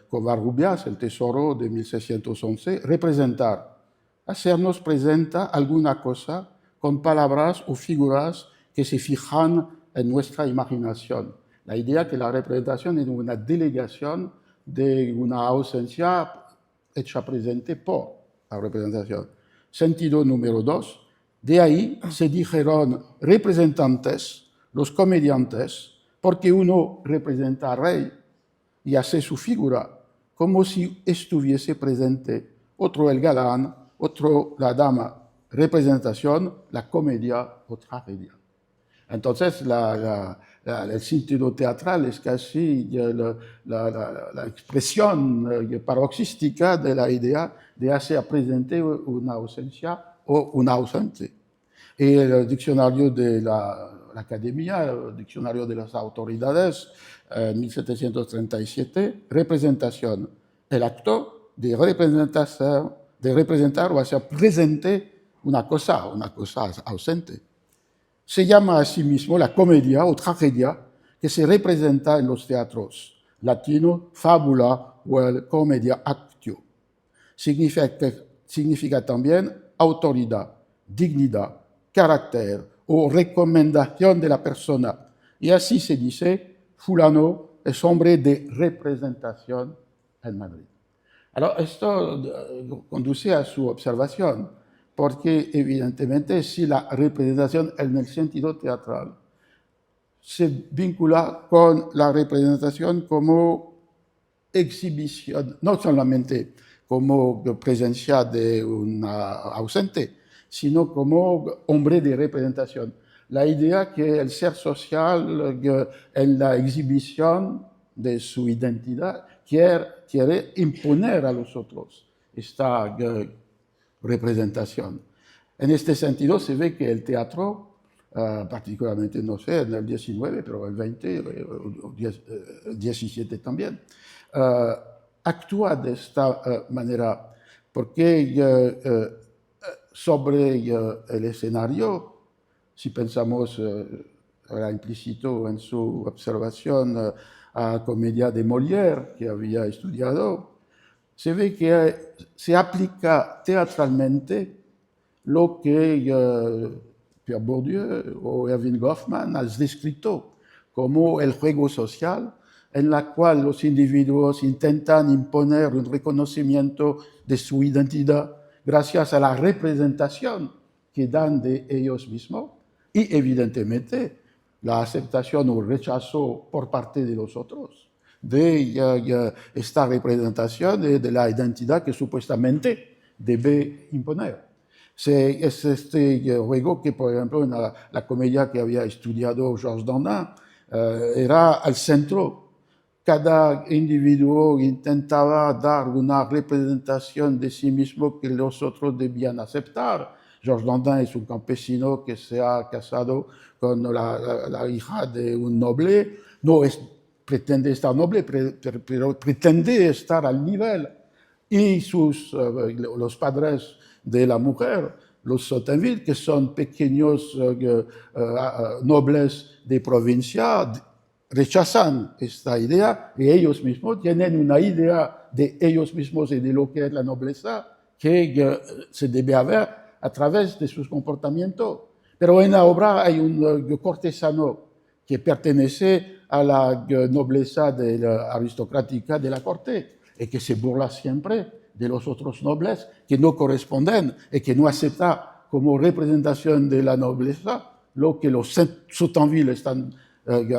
Covarrubias, El tesoro de 1611, representar, hacernos presenta alguna cosa con palabras o figuras que se fijan en nuestra imaginación. La idea que la representación es una delegación de una ausencia hecha presente por la representación. Sentido número 2, de ahí se dijeron representantes, los comediantes, porque uno representa al rey y hace su figura, como si estuviese presente, otro el galán, otro la dama. Representación, la comedia o tragedia. Entonces, el sentido teatral es casi la expresión paroxística de la idea de hacer presente una ausencia o un ausente. Y el diccionario de la Academia, el diccionario de las autoridades, en 1737, representación, el acto de representar o hacer presente una cosa ausente. Se llama a sí mismo la comedia o tragedia que se representa en los teatros latinos, fábula o el comedia actio. Significa también autoridad, dignidad, carácter o recomendación de la persona. Y así se dice, fulano es hombre de representación en Madrid. Alors, esto conduce a su observación, porque evidentemente si la representación en el sentido teatral se vincula con la representación como exhibición, no solamente como presencia de un ausente, sino como hombre de representación. La idea que el ser social en la exhibición de su identidad quiere imponer a los otros esta representación. En este sentido se ve que el teatro, particularmente, no sé, en el 19, pero el 20, el 17 también, actúa de esta manera, porque sobre el escenario, si pensamos, era implícito en su observación a comedia de Molière, que había estudiado, se ve que se aplica teatralmente lo que Pierre Bourdieu o Erving Goffman han descrito como el juego social, en la cual los individuos intentan imponer un reconocimiento de su identidad gracias a la representación que dan de ellos mismos y, evidentemente, la aceptación o rechazo por parte de los otros de esta representación de la identidad que supuestamente debe imponer. Es este juego que, por ejemplo, en la comedia que había estudiado Georges Dandin, era al centro. Cada individuo intentaba dar una representación de sí mismo que los otros debían aceptar. Georges Dandin es un campesino que se ha casado con la hija de un noble. No pretende estar noble, pero pretende estar al nivel. Y los padres de la mujer, los Sotteville, que son pequeños nobles de provincia, rechazan esta idea y ellos mismos tienen una idea de ellos mismos y de lo que es la nobleza que se debe haber a través de sus comportamientos. Pero en la obra hay un cortesano que pertenece a la nobleza aristocrática de la corte y que se burla siempre de los otros nobles que no corresponden y que no acepta como representación de la nobleza lo que los Sotteville están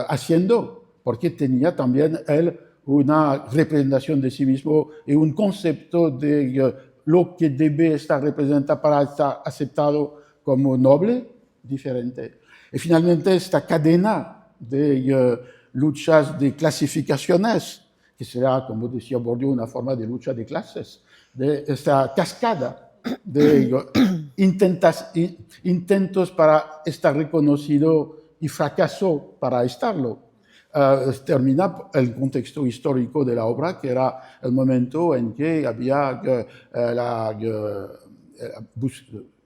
haciendo, porque tenía también él una representación de sí mismo y un concepto de lo que debe estar representado para estar aceptado como noble diferente. Y finalmente esta cadena de luchas de clasificaciones, que será, como decía Bourdieu, una forma de lucha de clases, de esta cascada de intentos para estar reconocido y fracaso para estarlo. Termina el contexto histórico de la obra, que era el momento en que había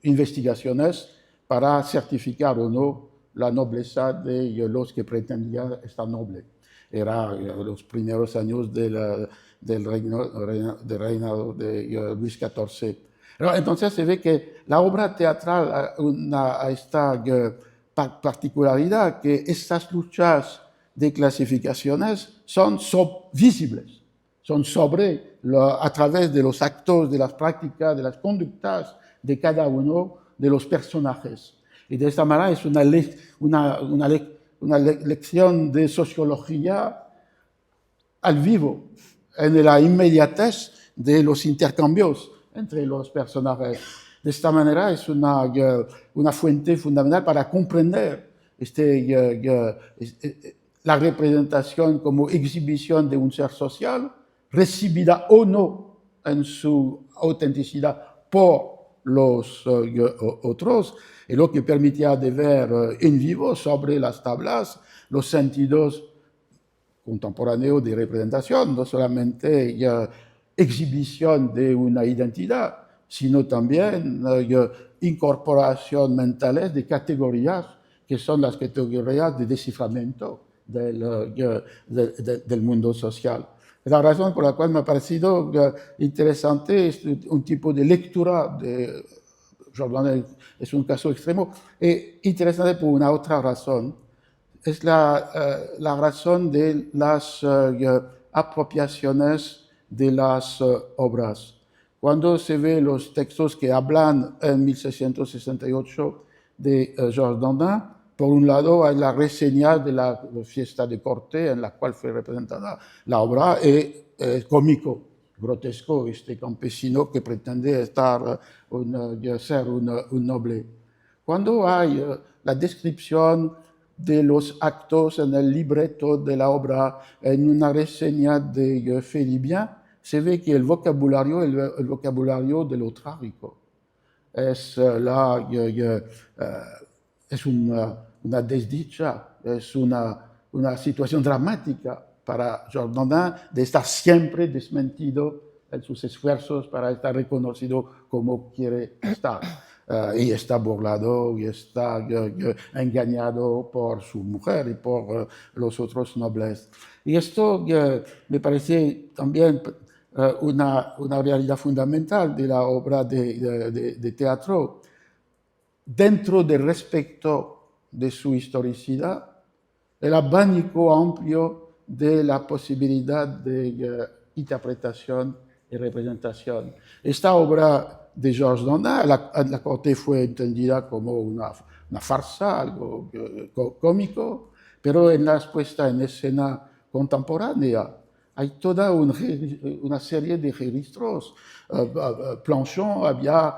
investigaciones para certificar o no la nobleza de los que pretendían estar noble. Era los primeros años del reinado de Luis XIV. Entonces se ve que la obra teatral a esta particularidad, que estas luchas de clasificaciones son visibles, son a través de los actos, de las prácticas, de las conductas de cada uno de los personajes. Y de esta manera es una lección de sociología al vivo, en la inmediatez de los intercambios entre los personajes. De esta manera es una fuente fundamental para comprender la representación como exhibición de un ser social, recibida o no en su autenticidad por los otros, y lo que permitía de ver en vivo sobre las tablas los sentidos contemporáneos de representación, no solamente exhibición de una identidad, sino también incorporación mentales de categorías que son las categorías de desciframiento del mundo social. La razón por la cual me ha parecido interesante es un tipo de lectura de Jordan, es un caso extremo, e interesante por una otra razón. Es la razón de las apropiaciones de las obras. Cuando se ve los textos que hablan en 1668 de Georges Dandin, por un lado hay la reseña de la fiesta de corte en la cual fue representada la obra, y cómico, grotesco, este campesino que pretende ser un noble. Cuando hay la descripción de los actos en el libreto de la obra, en una reseña de Félibien, se ve que el vocabulario de lo trágico. Es una desdicha, es una situación dramática para Georges Dandin de estar siempre desmentido en sus esfuerzos para estar reconocido como quiere estar. Y está burlado y está engañado por su mujer y por los otros nobles. Y esto me parece también una realidad fundamental de la obra de teatro. Dentro del respeto de su historicidad, el abanico amplio de la posibilidad de interpretación y representación. Esta obra de Georges Dandin, la corte fue entendida como una farsa, algo cómico, pero en la puesta en escena contemporánea hay toda una serie de registros. Planchon había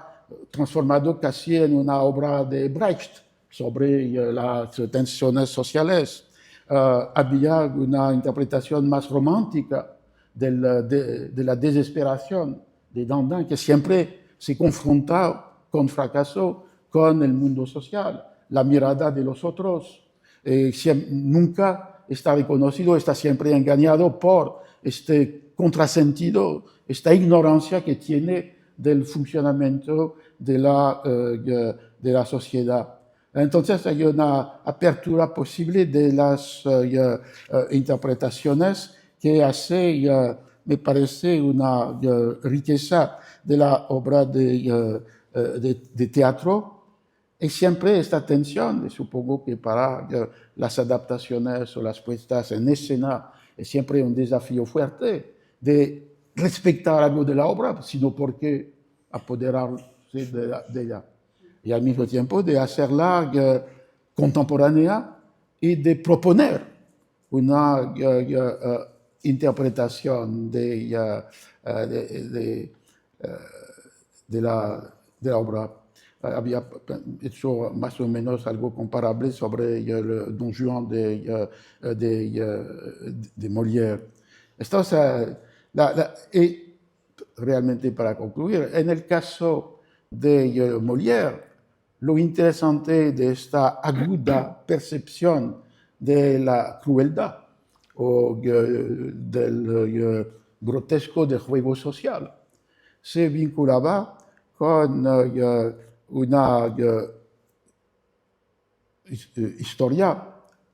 transformado casi en una obra de Brecht sobre las tensiones sociales. Había una interpretación más romántica de la desesperación de Dandin, que siempre se confronta con fracaso con el mundo social, la mirada de los otros. Nunca está reconocido, está siempre engañado por este contrasentido, esta ignorancia que tiene del funcionamiento de la sociedad. Entonces hay una apertura posible de las interpretaciones que hace, me parece, una riqueza de la obra de teatro, y siempre esta tensión, y supongo que para las adaptaciones o las puestas en escena es siempre un desafío fuerte de respetar algo de la obra, sino porque apoderarse de ella. Y al mismo tiempo de hacerla contemporánea y de proponer una interpretación de la obra. Había hecho más o menos algo comparable sobre el Don Juan de Molière. Entonces, y realmente para concluir, en el caso de Molière, lo interesante de esta aguda percepción de la crueldad o del grotesco del juego social se vinculaba con una historia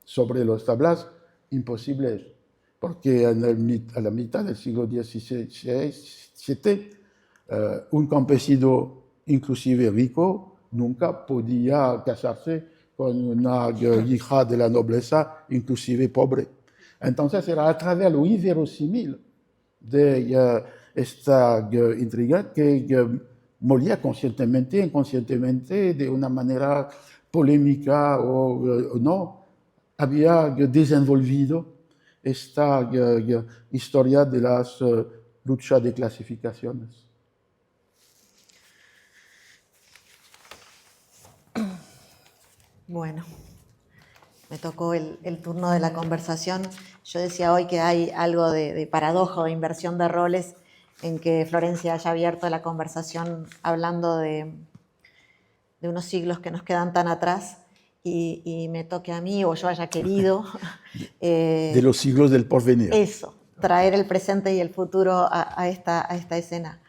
sobre los tablas imposibles, porque a la mitad del siglo XVII un campesino, inclusive rico, nunca podía casarse con una hija de la nobleza, inclusive pobre. Entonces era a través de lo inverosímil de esta intriga que Molière conscientemente, inconscientemente, de una manera polémica o no, había desenvolvido esta historia de las luchas de clasificaciones. Bueno, me tocó el turno de la conversación. Yo decía hoy que hay algo de paradoja o inversión de roles en que Florencia haya abierto la conversación hablando de unos siglos que nos quedan tan atrás y me toque a mí, o yo haya querido... de los siglos del porvenir. Eso, traer el presente y el futuro a esta escena.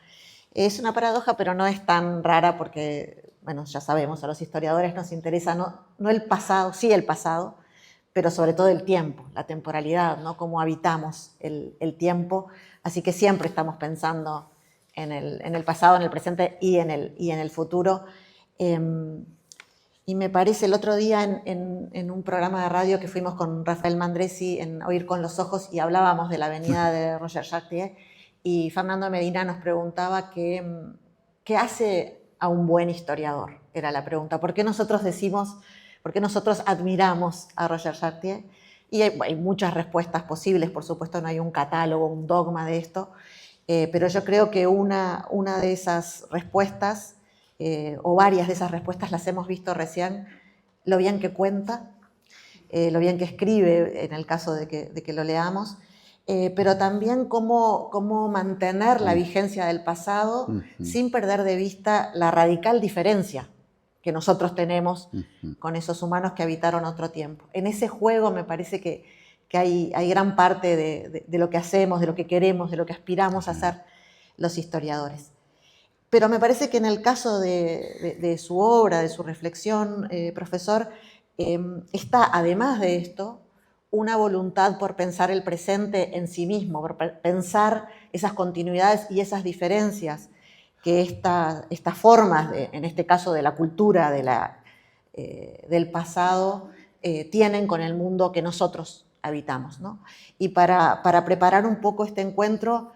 Es una paradoja, pero no es tan rara porque, bueno, ya sabemos, a los historiadores nos interesa no el pasado, sí el pasado, pero sobre todo el tiempo, la temporalidad, ¿no? Cómo habitamos el tiempo. Así que siempre estamos pensando en el pasado, en el presente y en el futuro. Y me parece, el otro día en un programa de radio que fuimos con Rafael Mandresi en Oír con los Ojos y hablábamos de la venida de Roger Chartier, y Fernando Medina nos preguntaba qué hace a un buen historiador, era la pregunta. ¿Por qué nosotros admiramos a Roger Chartier? Y hay muchas respuestas posibles, por supuesto no hay un catálogo, un dogma de esto, pero yo creo que una de esas respuestas, o varias de esas respuestas las hemos visto recién, lo bien que cuenta, lo bien que escribe, en el caso de que lo leamos, pero también cómo mantener la vigencia del pasado sin perder de vista la radical diferencia que nosotros tenemos con esos humanos que habitaron otro tiempo. En ese juego me parece que hay gran parte de lo que hacemos, de lo que queremos, de lo que aspiramos a hacer los historiadores. Pero me parece que en el caso de su obra, de su reflexión, profesor, está, además de esto, una voluntad por pensar el presente en sí mismo, por pensar esas continuidades y esas diferencias que estas formas, en este caso de la cultura del pasado, tienen con el mundo que nosotros habitamos, ¿no? Y para preparar un poco este encuentro,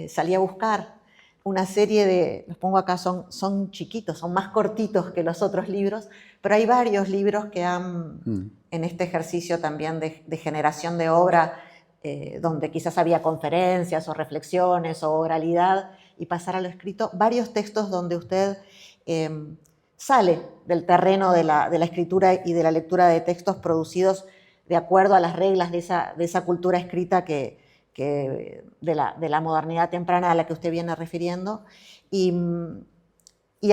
salí a buscar una serie los pongo acá, son chiquitos, son más cortitos que los otros libros, pero hay varios libros que han, en este ejercicio también de generación de obra, donde quizás había conferencias o reflexiones o oralidad, y pasar a lo escrito, varios textos donde usted sale del terreno de la escritura y de la lectura de textos producidos de acuerdo a las reglas de esa cultura escrita de la modernidad temprana a la que usted viene refiriendo, y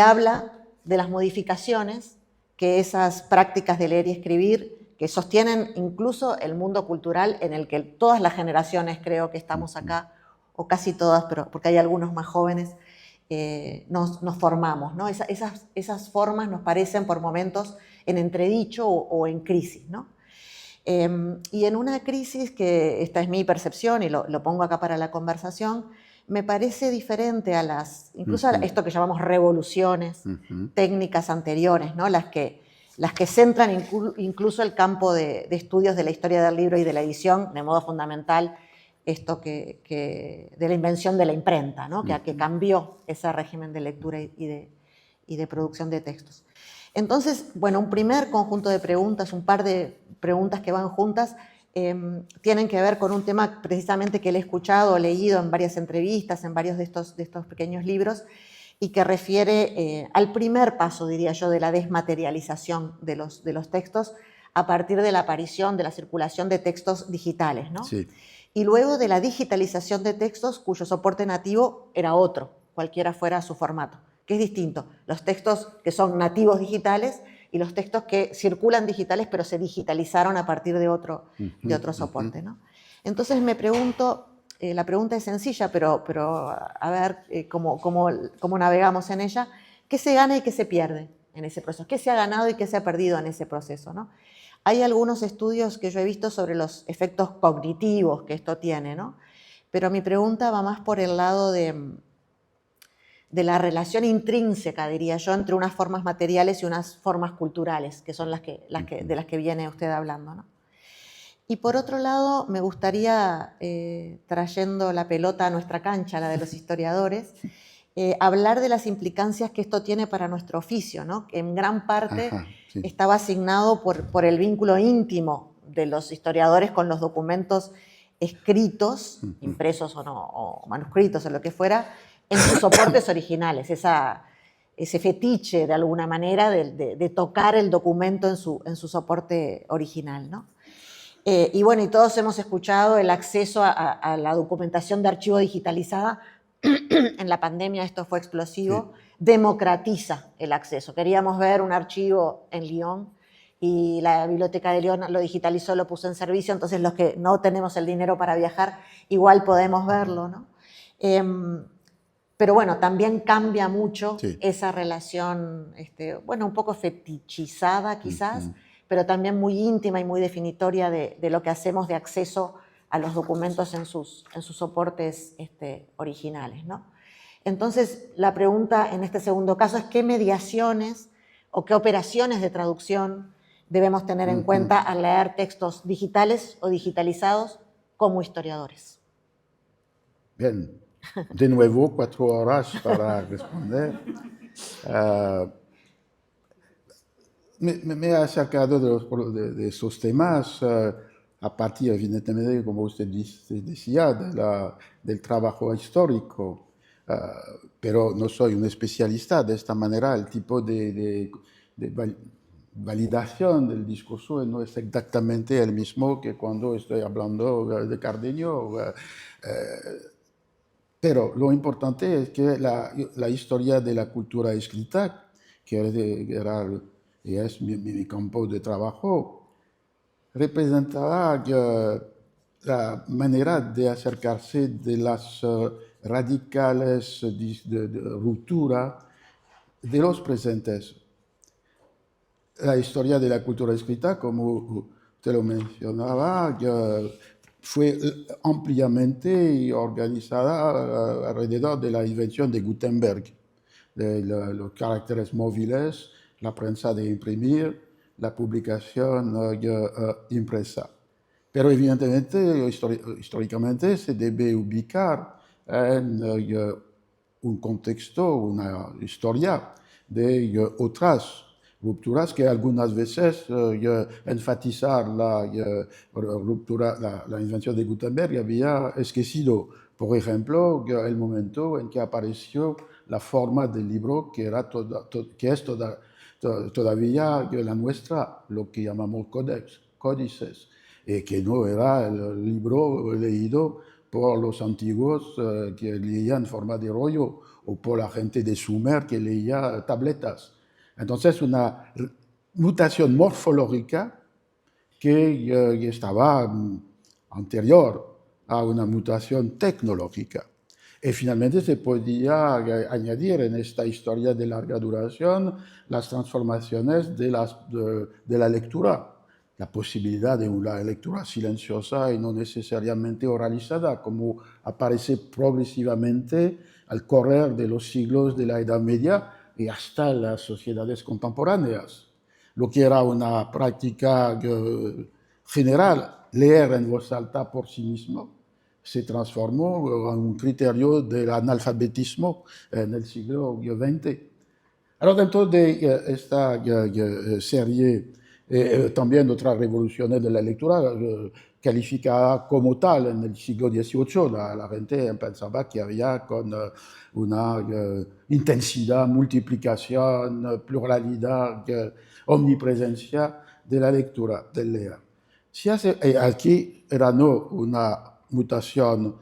habla de las modificaciones que esas prácticas de leer y escribir, que sostienen incluso el mundo cultural en el que todas las generaciones, creo que estamos acá, o casi todas, pero porque hay algunos más jóvenes, nos formamos, ¿no? Esas formas nos parecen por momentos en entredicho o en crisis, ¿no? Y en una crisis, que esta es mi percepción y lo pongo acá para la conversación, me parece diferente a incluso a esto que llamamos revoluciones técnicas anteriores, ¿no? Las que centran incluso el campo de estudios de la historia del libro y de la edición de modo fundamental, esto de la invención de la imprenta, ¿no? que cambió ese régimen de lectura y de producción de textos. Entonces, bueno, un primer conjunto de preguntas, un par de preguntas que van juntas, tienen que ver con un tema precisamente que le he escuchado o leído en varias entrevistas, en varios de estos pequeños libros, y que refiere al primer paso, diría yo, de la desmaterialización de los textos a partir de la aparición, de la circulación de textos digitales, ¿no? Sí. Y luego de la digitalización de textos cuyo soporte nativo era otro, cualquiera fuera su formato, que es distinto. Los textos que son nativos digitales y los textos que circulan digitales pero se digitalizaron a partir de otro soporte, ¿no? Entonces me pregunto, la pregunta es sencilla, pero a ver cómo navegamos en ella, ¿qué se gana y qué se pierde en ese proceso? ¿Qué se ha ganado y qué se ha perdido en ese proceso, ¿no? Hay algunos estudios que yo he visto sobre los efectos cognitivos que esto tiene, ¿no? Pero mi pregunta va más por el lado de la relación intrínseca, diría yo, entre unas formas materiales y unas formas culturales, que son de las que viene usted hablando, ¿no? Y por otro lado, me gustaría, trayendo la pelota a nuestra cancha, la de los historiadores, hablar de las implicancias que esto tiene para nuestro oficio, ¿no? Que en gran parte estaba asignado por el vínculo íntimo de los historiadores con los documentos escritos, impresos o no, o manuscritos o lo que fuera, en sus soportes originales, ese fetiche de alguna manera de tocar el documento en su soporte original, ¿no? Y bueno, y todos hemos escuchado el acceso a la documentación de archivo digitalizada. En la pandemia esto fue explosivo, democratiza el acceso. Queríamos ver un archivo en Lyon y la Biblioteca de Lyon lo digitalizó, lo puso en servicio, entonces los que no tenemos el dinero para viajar igual podemos verlo, ¿no? Pero bueno, también cambia mucho Sí. esa relación, bueno, un poco fetichizada quizás, pero también muy íntima y muy definitoria de lo que hacemos de acceso a los documentos en sus soportes originales, ¿no? Entonces, la pregunta en este segundo caso es qué mediaciones o qué operaciones de traducción debemos tener en cuenta al leer textos digitales o digitalizados como historiadores. Bien, de nuevo 4 horas para responder. Me he acercado de esos temas a partir, evidentemente, como usted decía, del trabajo histórico. Pero no soy un especialista. De esta manera, el tipo de validación del discurso no es exactamente el mismo que cuando estoy hablando de Cardenio. Pero lo importante es que la historia de la cultura escrita, que era y es mi campo de trabajo, representaba la manera de acercarse de las radicales de ruptura de los presentes. La historia de la cultura escrita, como te lo mencionaba, fue ampliamente organizada alrededor de la invención de Gutenberg, de los caracteres móviles, la prensa de imprimir, la publicación impresa. Pero evidentemente, históricamente, se debe ubicar en un contexto, una historia de otras rupturas que algunas veces enfatizar la ruptura, la invención de Gutenberg había esquecido. Por ejemplo, el momento en que apareció la forma del libro que es todavía la nuestra, lo que llamamos códices, que no era el libro leído por los antiguos que leían en forma de rollo o por la gente de Sumer que leía tabletas. Entonces, una mutación morfológica que estaba anterior a una mutación tecnológica. Y finalmente se podía añadir en esta historia de larga duración las transformaciones de la lectura, la posibilidad de una lectura silenciosa y no necesariamente oralizada, como aparece progresivamente al correr de los siglos de la Edad Media y hasta las sociedades contemporáneas. Lo que era una práctica general, leer en voz alta por sí mismo, se transformó en un criterio del analfabetismo en el siglo XX. Ahora, dentro de esta serie, también otras revoluciones de la lectura calificada como tal en el siglo XVIII, la gente pensaba que había con una intensidad, multiplicación, pluralidad, omnipresencia de la lectura, del leer. Aquí era no una mutación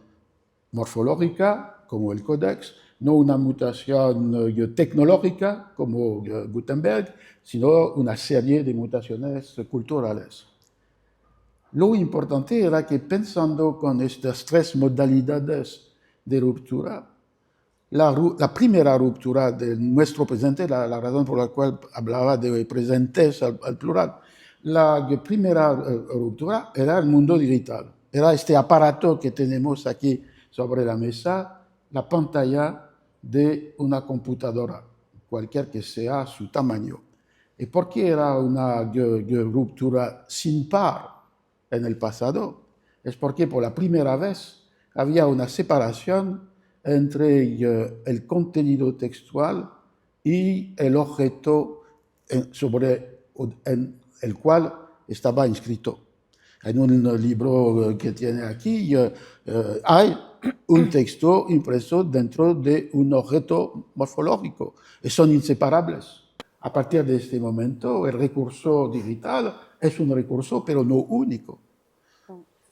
morfológica, como el Codex, no una mutación tecnológica, como Gutenberg, sino una serie de mutaciones culturales. Lo importante era que pensando con estas 3 modalidades de ruptura, la primera ruptura de nuestro presente, la razón por la cual hablaba de presentes al plural, la primera ruptura era el mundo digital. Era este aparato que tenemos aquí sobre la mesa, la pantalla de una computadora, cualquier que sea su tamaño. ¿Y por qué era una ruptura sin par en el pasado? Es porque por la primera vez había una separación entre el contenido textual y el objeto sobre el cual estaba inscrito. En un libro que tiene aquí hay un texto impreso dentro de un objeto morfológico y son inseparables. A partir de este momento, el recurso digital es un recurso, pero no único.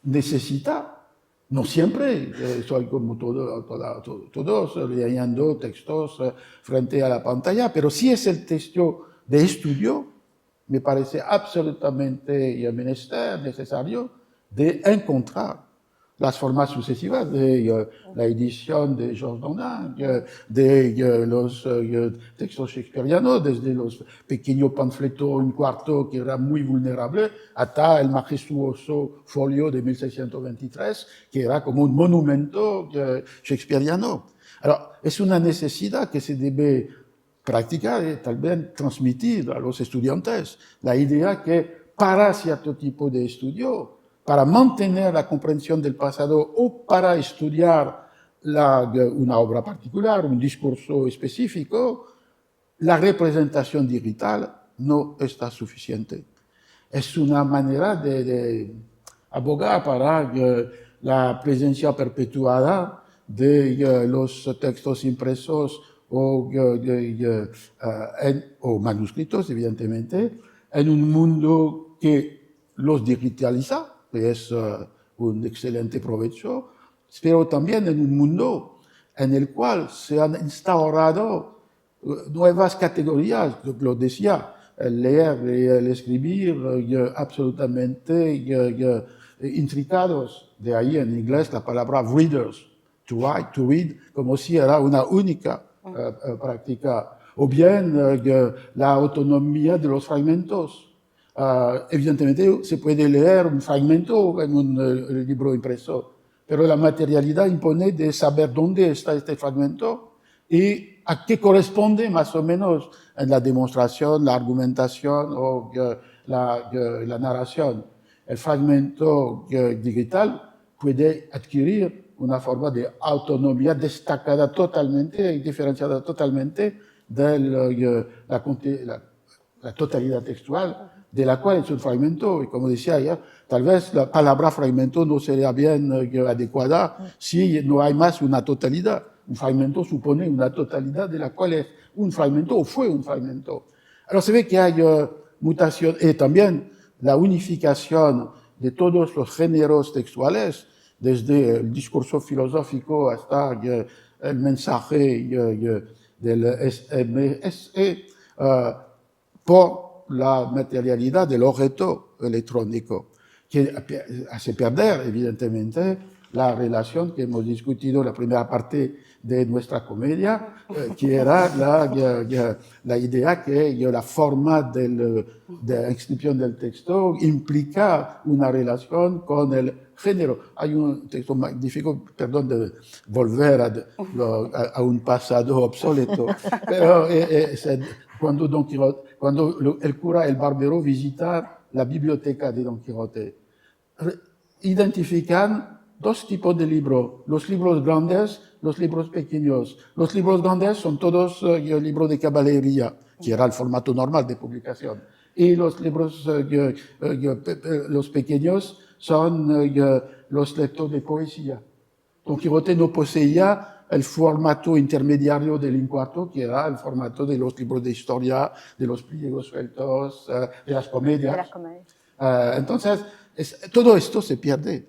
Necesita, no siempre, soy como todos leyendo textos frente a la pantalla, pero si es el texto de estudio, me parece absolutamente menester, necesario, de encontrar las formas sucesivas de la edición de Georges Dandin, de los textos shakespearianos, desde los pequeños panfletos un cuarto que era muy vulnerable, hasta el majestuoso folio de 1623, que era como un monumento shakespeariano. Alors, es una necesidad que se debe practicar y tal vez transmitir a los estudiantes. La idea que para cierto tipo de estudio, para mantener la comprensión del pasado o para estudiar una obra particular, un discurso específico, la representación digital no está suficiente. Es una manera de abogar para la presencia perpetuada de los textos impresos o manuscritos, evidentemente, en un mundo que los digitaliza, que es un excelente provecho, pero también en un mundo en el cual se han instaurado nuevas categorías, lo decía, el leer y el escribir absolutamente intricados. De ahí en inglés la palabra readers, to write, to read, como si era una única práctica. O bien la autonomía de los fragmentos. Evidentemente se puede leer un fragmento en un libro impreso, pero la materialidad impone de saber dónde está este fragmento y a qué corresponde más o menos en la demostración, la argumentación o la narración. El fragmento digital puede adquirir una forma de autonomía destacada totalmente y diferenciada totalmente de la totalidad textual, de la cual es un fragmento, y como decía ya, tal vez la palabra fragmento no sería bien adecuada si no hay más una totalidad. Un fragmento supone una totalidad de la cual es un fragmento o fue un fragmento. Alors se ve que hay mutación y también la unificación de todos los géneros textuales, desde el discurso filosófico hasta el mensaje del SMS, por la materialidad del objeto electrónico, que hace perder, evidentemente, la relación que hemos discutido en la primera parte de nuestra comedia, que era la idea que la forma de inscripción del texto implica una relación con el género. Hay un texto magnífico, perdón de volver a un pasado obsoleto, pero cuando el cura, el barbero, visita la biblioteca de Don Quijote, identifican dos tipos de libros, los libros grandes, los libros pequeños. Los libros grandes son todos libros de caballería, que era el formato normal de publicación. Y los libros los pequeños son los lectores de poesía. Don Quijote no poseía el formato intermediario del Incuarto, que era el formato de los libros de historia, de los pliegos sueltos, de las comedias. Entonces, todo esto se pierde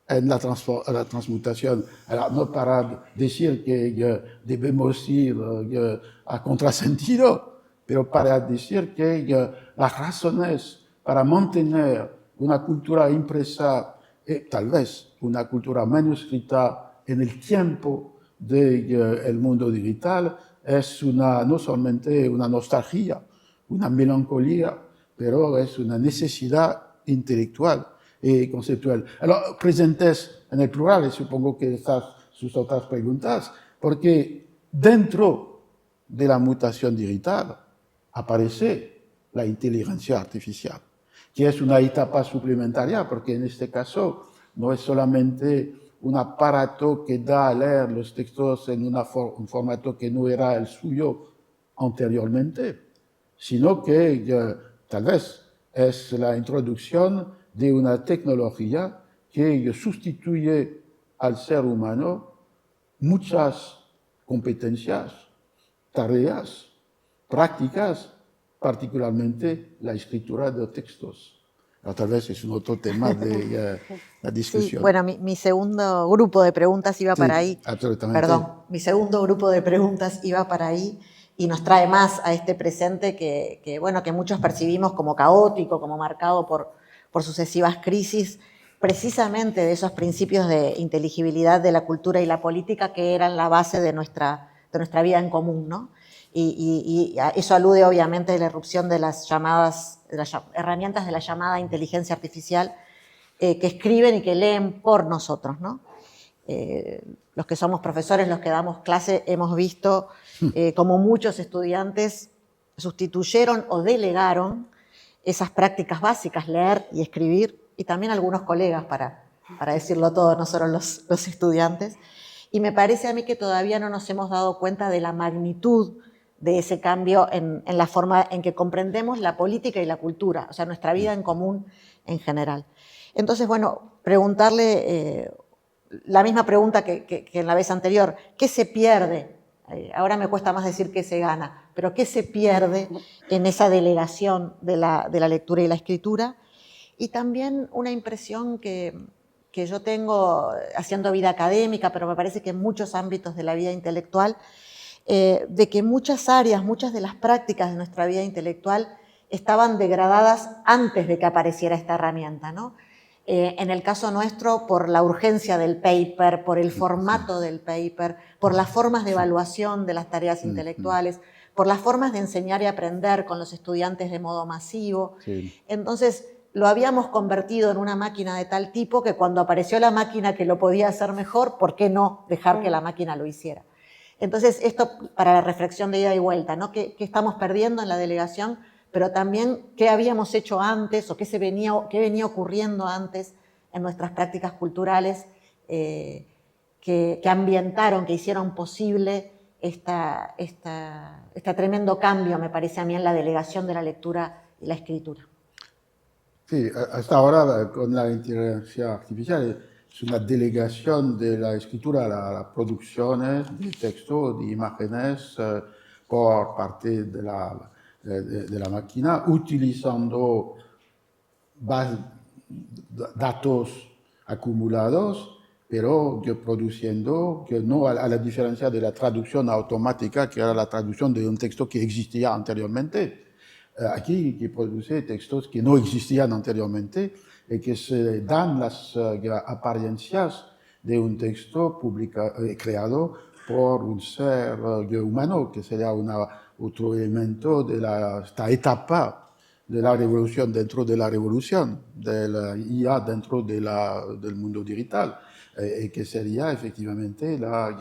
en la transmutación. Alors, no para decir que debemos ir a contrasentido, pero para decir que las razones para mantener una cultura impresa, tal vez una cultura manuscrita en el tiempo del mundo digital, es no solamente una nostalgia, una melancolía, pero es una necesidad intelectual y conceptual. Alors, presentes en el plural, y supongo que estas sus otras preguntas, porque dentro de la mutación digital aparece la inteligencia artificial, que es una etapa suplementaria, porque en este caso no es solamente un aparato que da a leer los textos en un formato que no era el suyo anteriormente, sino que tal vez es la introducción de una tecnología que sustituye al ser humano muchas competencias, tareas, prácticas, particularmente la escritura de textos. Tal vez es un otro tema de la discusión. Sí, bueno, mi segundo grupo de preguntas iba para ahí. Absolutamente. Perdón, mi segundo grupo de preguntas iba para ahí y nos trae más a este presente que muchos percibimos como caótico, como marcado por sucesivas crisis. precisamente de esos principios de inteligibilidad de la cultura y la política que eran la base de nuestra vida en común, ¿no? Y a eso alude obviamente a la irrupción de las herramientas de la llamada inteligencia artificial que escriben y que leen por nosotros, ¿no? Los que somos profesores, los que damos clase, hemos visto como muchos estudiantes sustituyeron o delegaron esas prácticas básicas, leer y escribir, y también algunos colegas, para decirlo todo, no solo los estudiantes. Y me parece a mí que todavía no nos hemos dado cuenta de la magnitud de ese cambio en la forma en que comprendemos la política y la cultura, o sea, nuestra vida en común en general. Entonces, bueno, preguntarle la misma pregunta que en la vez anterior, ¿qué se pierde? Ahora me cuesta más decir qué se gana, pero ¿qué se pierde en esa delegación de la lectura y la escritura? Y también una impresión que yo tengo haciendo vida académica, pero me parece que en muchos ámbitos de la vida intelectual, de que muchas áreas, muchas de las prácticas de nuestra vida intelectual estaban degradadas antes de que apareciera esta herramienta, ¿no? En el caso nuestro, por la urgencia del paper, por el formato del paper, por las formas de evaluación de las tareas intelectuales, por las formas de enseñar y aprender con los estudiantes de modo masivo. Sí. Entonces, lo habíamos convertido en una máquina de tal tipo que cuando apareció la máquina que lo podía hacer mejor, ¿por qué no dejar que la máquina lo hiciera? Entonces, esto para la reflexión de ida y vuelta, ¿no? ¿Qué estamos perdiendo en la delegación? Pero también qué habíamos hecho antes o qué venía ocurriendo antes en nuestras prácticas culturales que ambientaron, que hicieron posible este tremendo cambio, me parece a mí, en la delegación de la lectura y la escritura. Sí, hasta ahora con la inteligencia artificial es una delegación de la escritura a las producciones de texto, de imágenes por parte de la máquina, utilizando datos acumulados, pero produciendo, que no a la diferencia de la traducción automática, que era la traducción de un texto que existía anteriormente. Aquí que produce textos que no existían anteriormente y que se dan las apariencias de un texto creado por un ser humano, que sería otro elemento de esta etapa de la revolución dentro de la revolución, de la IA dentro del mundo digital, que sería efectivamente la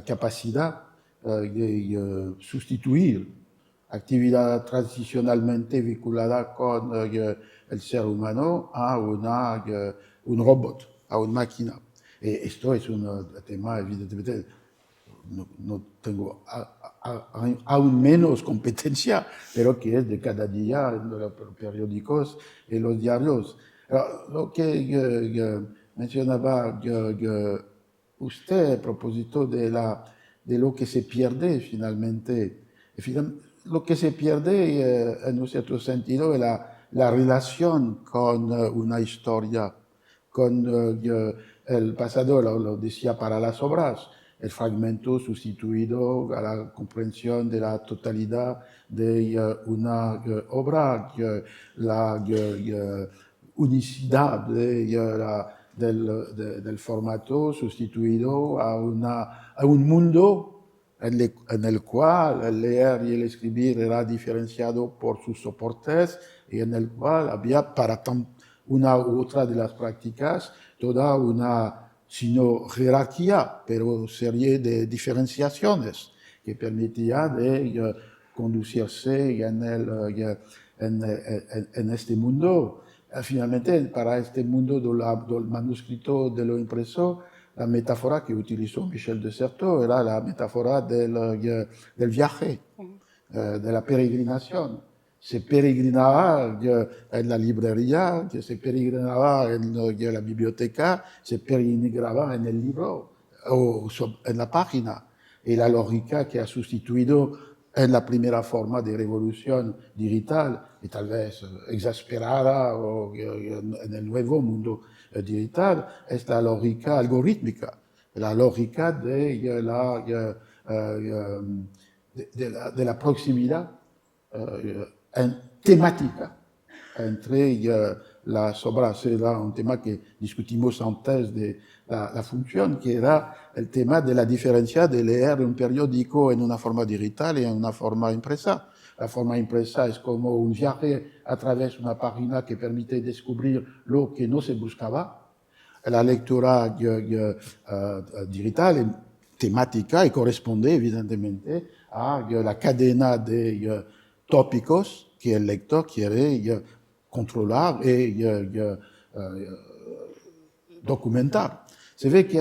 capacidad de sustituir actividad tradicionalmente vinculada con el ser humano a un robot, a una máquina. Esto es un tema, evidentemente, no tengo aún menos competencia, pero que es de cada día en los periódicos y los diarios. Lo que mencionaba usted a propósito de lo que se pierde finalmente, lo que se pierde en un cierto sentido es la relación con una historia, con el pasado, lo decía para las obras, el fragmento sustituido a la comprensión de la totalidad de una obra, la unicidad del formato sustituido a un mundo en el cual el leer y el escribir era diferenciado por sus soportes y en el cual había para una u otra de las prácticas toda una, sino jerarquía, pero serie de diferenciaciones que permitía de conducirse en este mundo. Finalmente, para este mundo del manuscrito de lo impreso, la metáfora que utilizó Michel de Certeau era la metáfora del viaje, de la peregrinación. Se peregrinaba en la librería, se peregrinaba en la biblioteca, se peregrinaba en el libro o en la página. Y la lógica que ha sustituido en la primera forma de revolución digital y tal vez exasperada o en el nuevo mundo digital es la lógica algorítmica, la lógica de la proximidad temática entre las obras. Era un tema que discutimos antes de la función, que era el tema de la diferencia de leer un periódico en una forma digital y en una forma impresa. La forma impresa es como un viaje a través de una página que permite descubrir lo que no se buscaba. La lectura digital es temática y corresponde evidentemente a la cadena de tópicos que el lector quiere controlar y documentar. Se ve que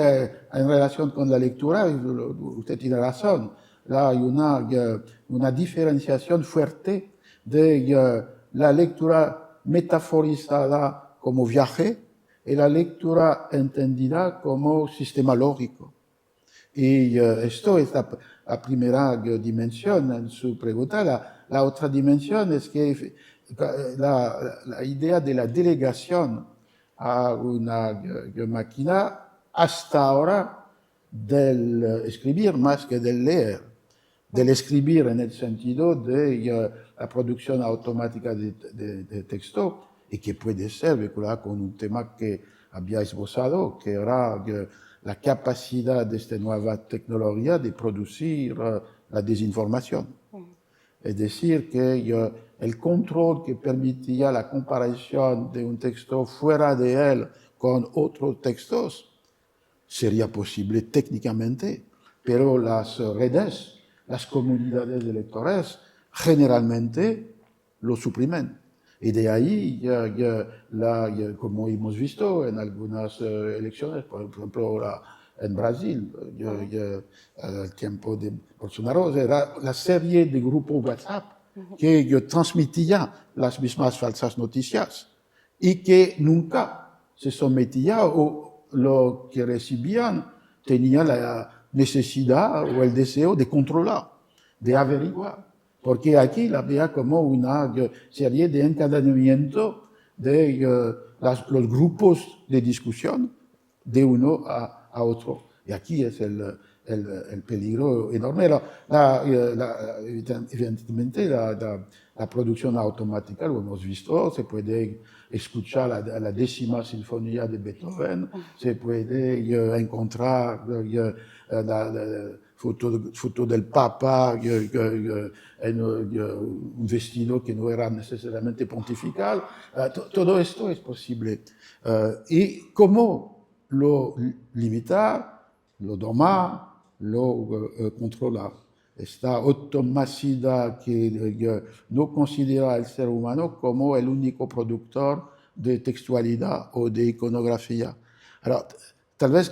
en relación con la lectura, usted tiene razón, hay una diferenciación fuerte de la lectura metaforizada como viaje y la lectura entendida como sistema lógico. Y esto es la primera dimensión en su pregunta. La otra dimensión es que la idea de la delegación a una máquina hasta ahora del escribir más que del leer, del escribir en el sentido de la producción automática de texto y que puede ser vinculada con un tema que había esbozado, que era la capacidad de esta nueva tecnología de producir la desinformación. Es decir, que el control que permitía la comparación de un texto fuera de él con otros textos sería posible técnicamente, pero las redes, las comunidades de lectores, generalmente lo suprimen. Y de ahí, como hemos visto en algunas elecciones, por ejemplo, en Brasil, al tiempo de Bolsonaro, era la serie de grupos WhatsApp que transmitía las mismas falsas noticias y que nunca se sometía o lo que recibían tenía la necesidad o el deseo de controlar, de averiguar. Porque aquí había como una serie de encadenamiento de los grupos de discusión de uno a otro. Y aquí es el peligro enorme. Evidentemente, la producción automática, lo hemos visto, se puede escuchar la 10ª sinfonía de Beethoven, se puede encontrar foto del Papa en un vestido que no era necesariamente pontifical. Todo esto es posible. ¿Y cómo lo limitar, lo domar, lo controlar? Esta automacidad que no considera al ser humano como el único productor de textualidad o de iconografía. Ahora, tal vez,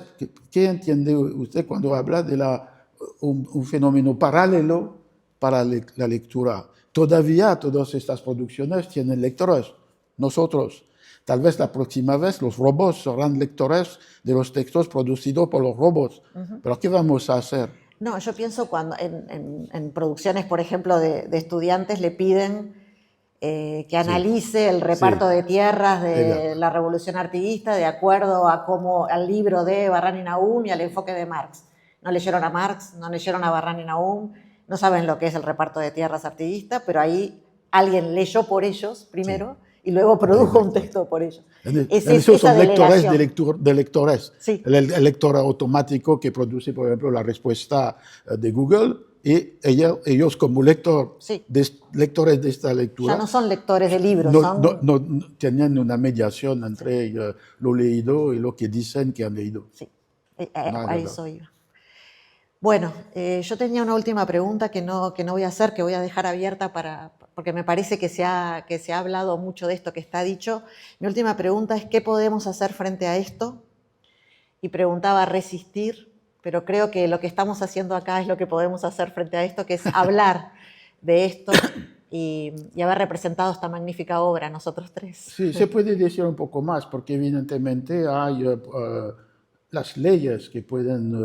¿qué entiende usted cuando habla de un fenómeno paralelo para la lectura? Todavía todas estas producciones tienen lectores, nosotros. Tal vez la próxima vez los robots serán lectores de los textos producidos por los robots. ¿Pero qué vamos a hacer? No, yo pienso cuando en producciones, por ejemplo, de estudiantes le piden que analice el reparto de tierras de la Revolución Artiguista de acuerdo a al libro de Barrán y Nahum y al enfoque de Marx. No leyeron a Marx, no leyeron a Barrán y Nahum, no saben lo que es el reparto de tierras artiguista, pero ahí alguien leyó por ellos primero y luego produjo un texto por ellos. Esos son lectores de lectores. Sí. El lector automático que produce, por ejemplo, la respuesta de Google y ellos como lectores de esta lectura. Ya no son lectores de libros. No tienen una mediación entre lo leído y lo que dicen que han leído. Sí, a eso iba. Bueno, yo tenía una última pregunta que no voy a hacer, que voy a dejar abierta porque me parece que se ha hablado mucho de esto que está dicho. Mi última pregunta es ¿qué podemos hacer frente a esto? Y preguntaba resistir, pero creo que lo que estamos haciendo acá es lo que podemos hacer frente a esto, que es hablar de esto y haber representado esta magnífica obra nosotros tres. Sí, se puede decir un poco más, porque evidentemente hay las leyes que pueden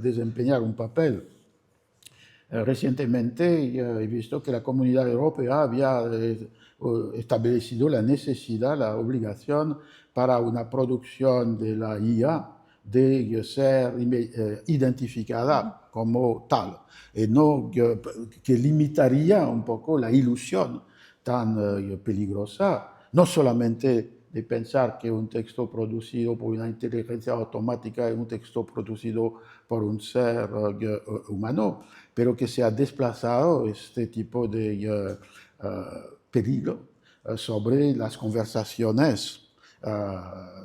desempeñar un papel. Recientemente he visto que la Comunidad Europea había establecido la necesidad, la obligación para una producción de la IA de ser identificada como tal, y no que limitaría un poco la ilusión tan peligrosa, no solamente de pensar que un texto producido por una inteligencia automática es un texto producido por un ser humano, pero que se ha desplazado este tipo de peligro sobre las conversaciones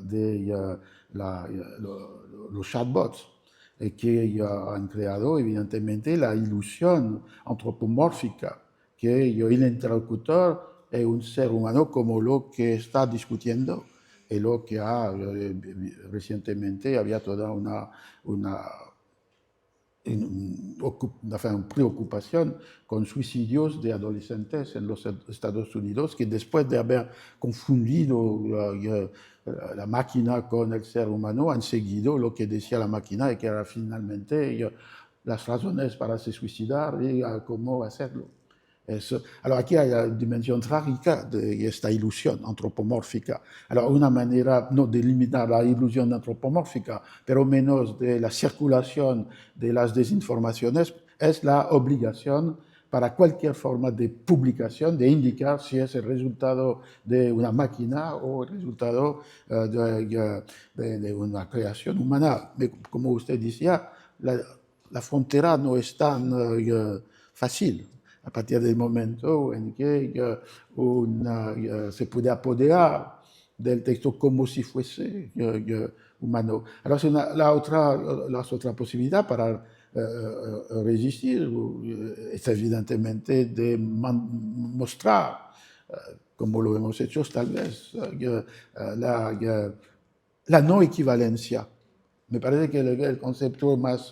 de los chatbots, que han creado evidentemente la ilusión antropomórfica, que el interlocutor es un ser humano como lo que está discutiendo, y lo que recientemente había toda una preocupación con suicidios de adolescentes en los Estados Unidos, que después de haber confundido la máquina con el ser humano, han seguido lo que decía la máquina y que era finalmente las razones para se suicidar y cómo hacerlo. Alors aquí hay la dimensión trágica de esta ilusión antropomórfica. Alors una manera no de eliminar la ilusión antropomórfica, pero menos de la circulación de las desinformaciones, es la obligación para cualquier forma de publicación de indicar si es el resultado de una máquina o el resultado de una creación humana. Como usted decía, la frontera no es tan fácil. A partir del momento en que se puede apoderar del texto como si fuese humano. Alors, la otra posibilidad para resistir es evidentemente de mostrar, como lo hemos hecho tal vez, la no equivalencia. Me parece que el concepto más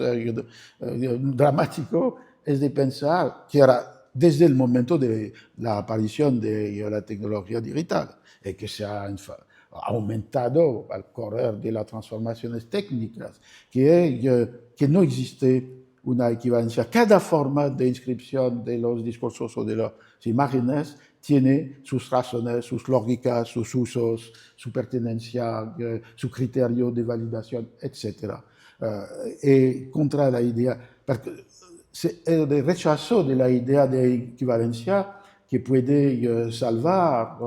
dramático es de pensar que era desde el momento de la aparición de la tecnología digital, y que se ha aumentado al correr de las transformaciones técnicas, que no existe una equivalencia. Cada forma de inscripción de los discursos o de las imágenes tiene sus razones, sus lógicas, sus usos, su pertenencia, su criterio de validación, etc. Y contra la idea, el rechazo de la idea de equivalencia que puede salvar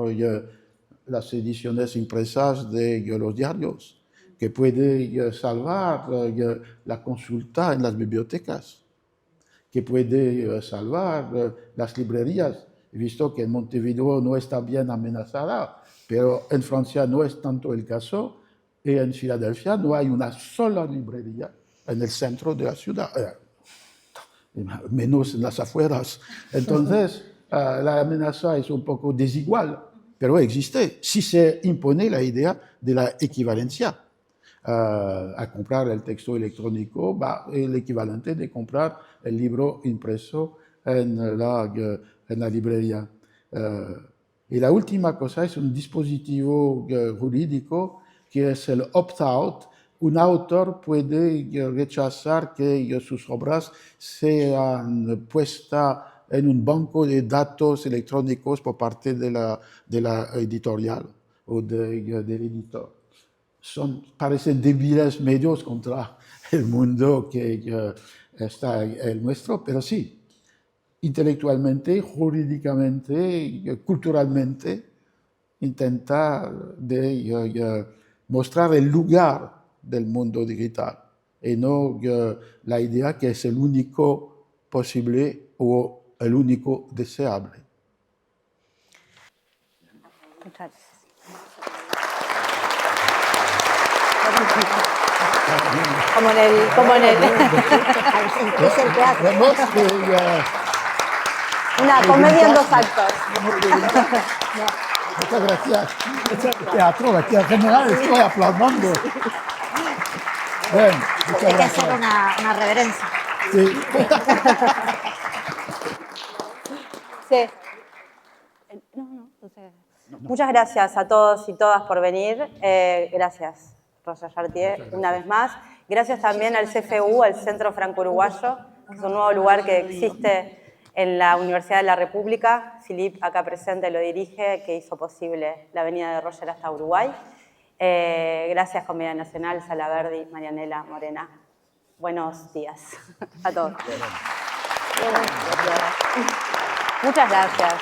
las ediciones impresas de los diarios, que puede salvar la consulta en las bibliotecas, que puede salvar las librerías. He visto que en Montevideo no está bien amenazada, pero en Francia no es tanto el caso, y en Filadelfia no hay una sola librería en el centro de la ciudad, menos en las afueras. Entonces, la amenaza es un poco desigual, pero existe si se impone la idea de la equivalencia. A comprar el texto electrónico va el equivalente de comprar el libro impreso en la librería. Y la última cosa es un dispositivo jurídico que es el opt-out. Un autor puede rechazar que sus obras sean puestas en un banco de datos electrónicos por parte de la editorial o del editor. Parecen débiles medios contra el mundo que está el nuestro, pero sí, intelectualmente, jurídicamente, culturalmente, intenta mostrar el lugar del mundo digital y no la idea que es el único posible o el único deseable. Muchas gracias. Como en el Es el teatro. Una comedia en 2 actos. Muchas gracias. El teatro, aquí en general estoy aplaudiendo. Bien, Hay que hacer una reverencia. Sí. Sí. Muchas gracias a todos y todas por venir. Gracias, Rosa Chartier, una vez más. Gracias también al CFU, al Centro Franco Uruguayo, que es un nuevo lugar que existe en la Universidad de la República. Philippe, acá presente, lo dirige, que hizo posible la venida de Roger hasta Uruguay. Gracias, Comedia Nacional, Salaverdi, Marianela Morena. Buenos días a todos. Muchas gracias.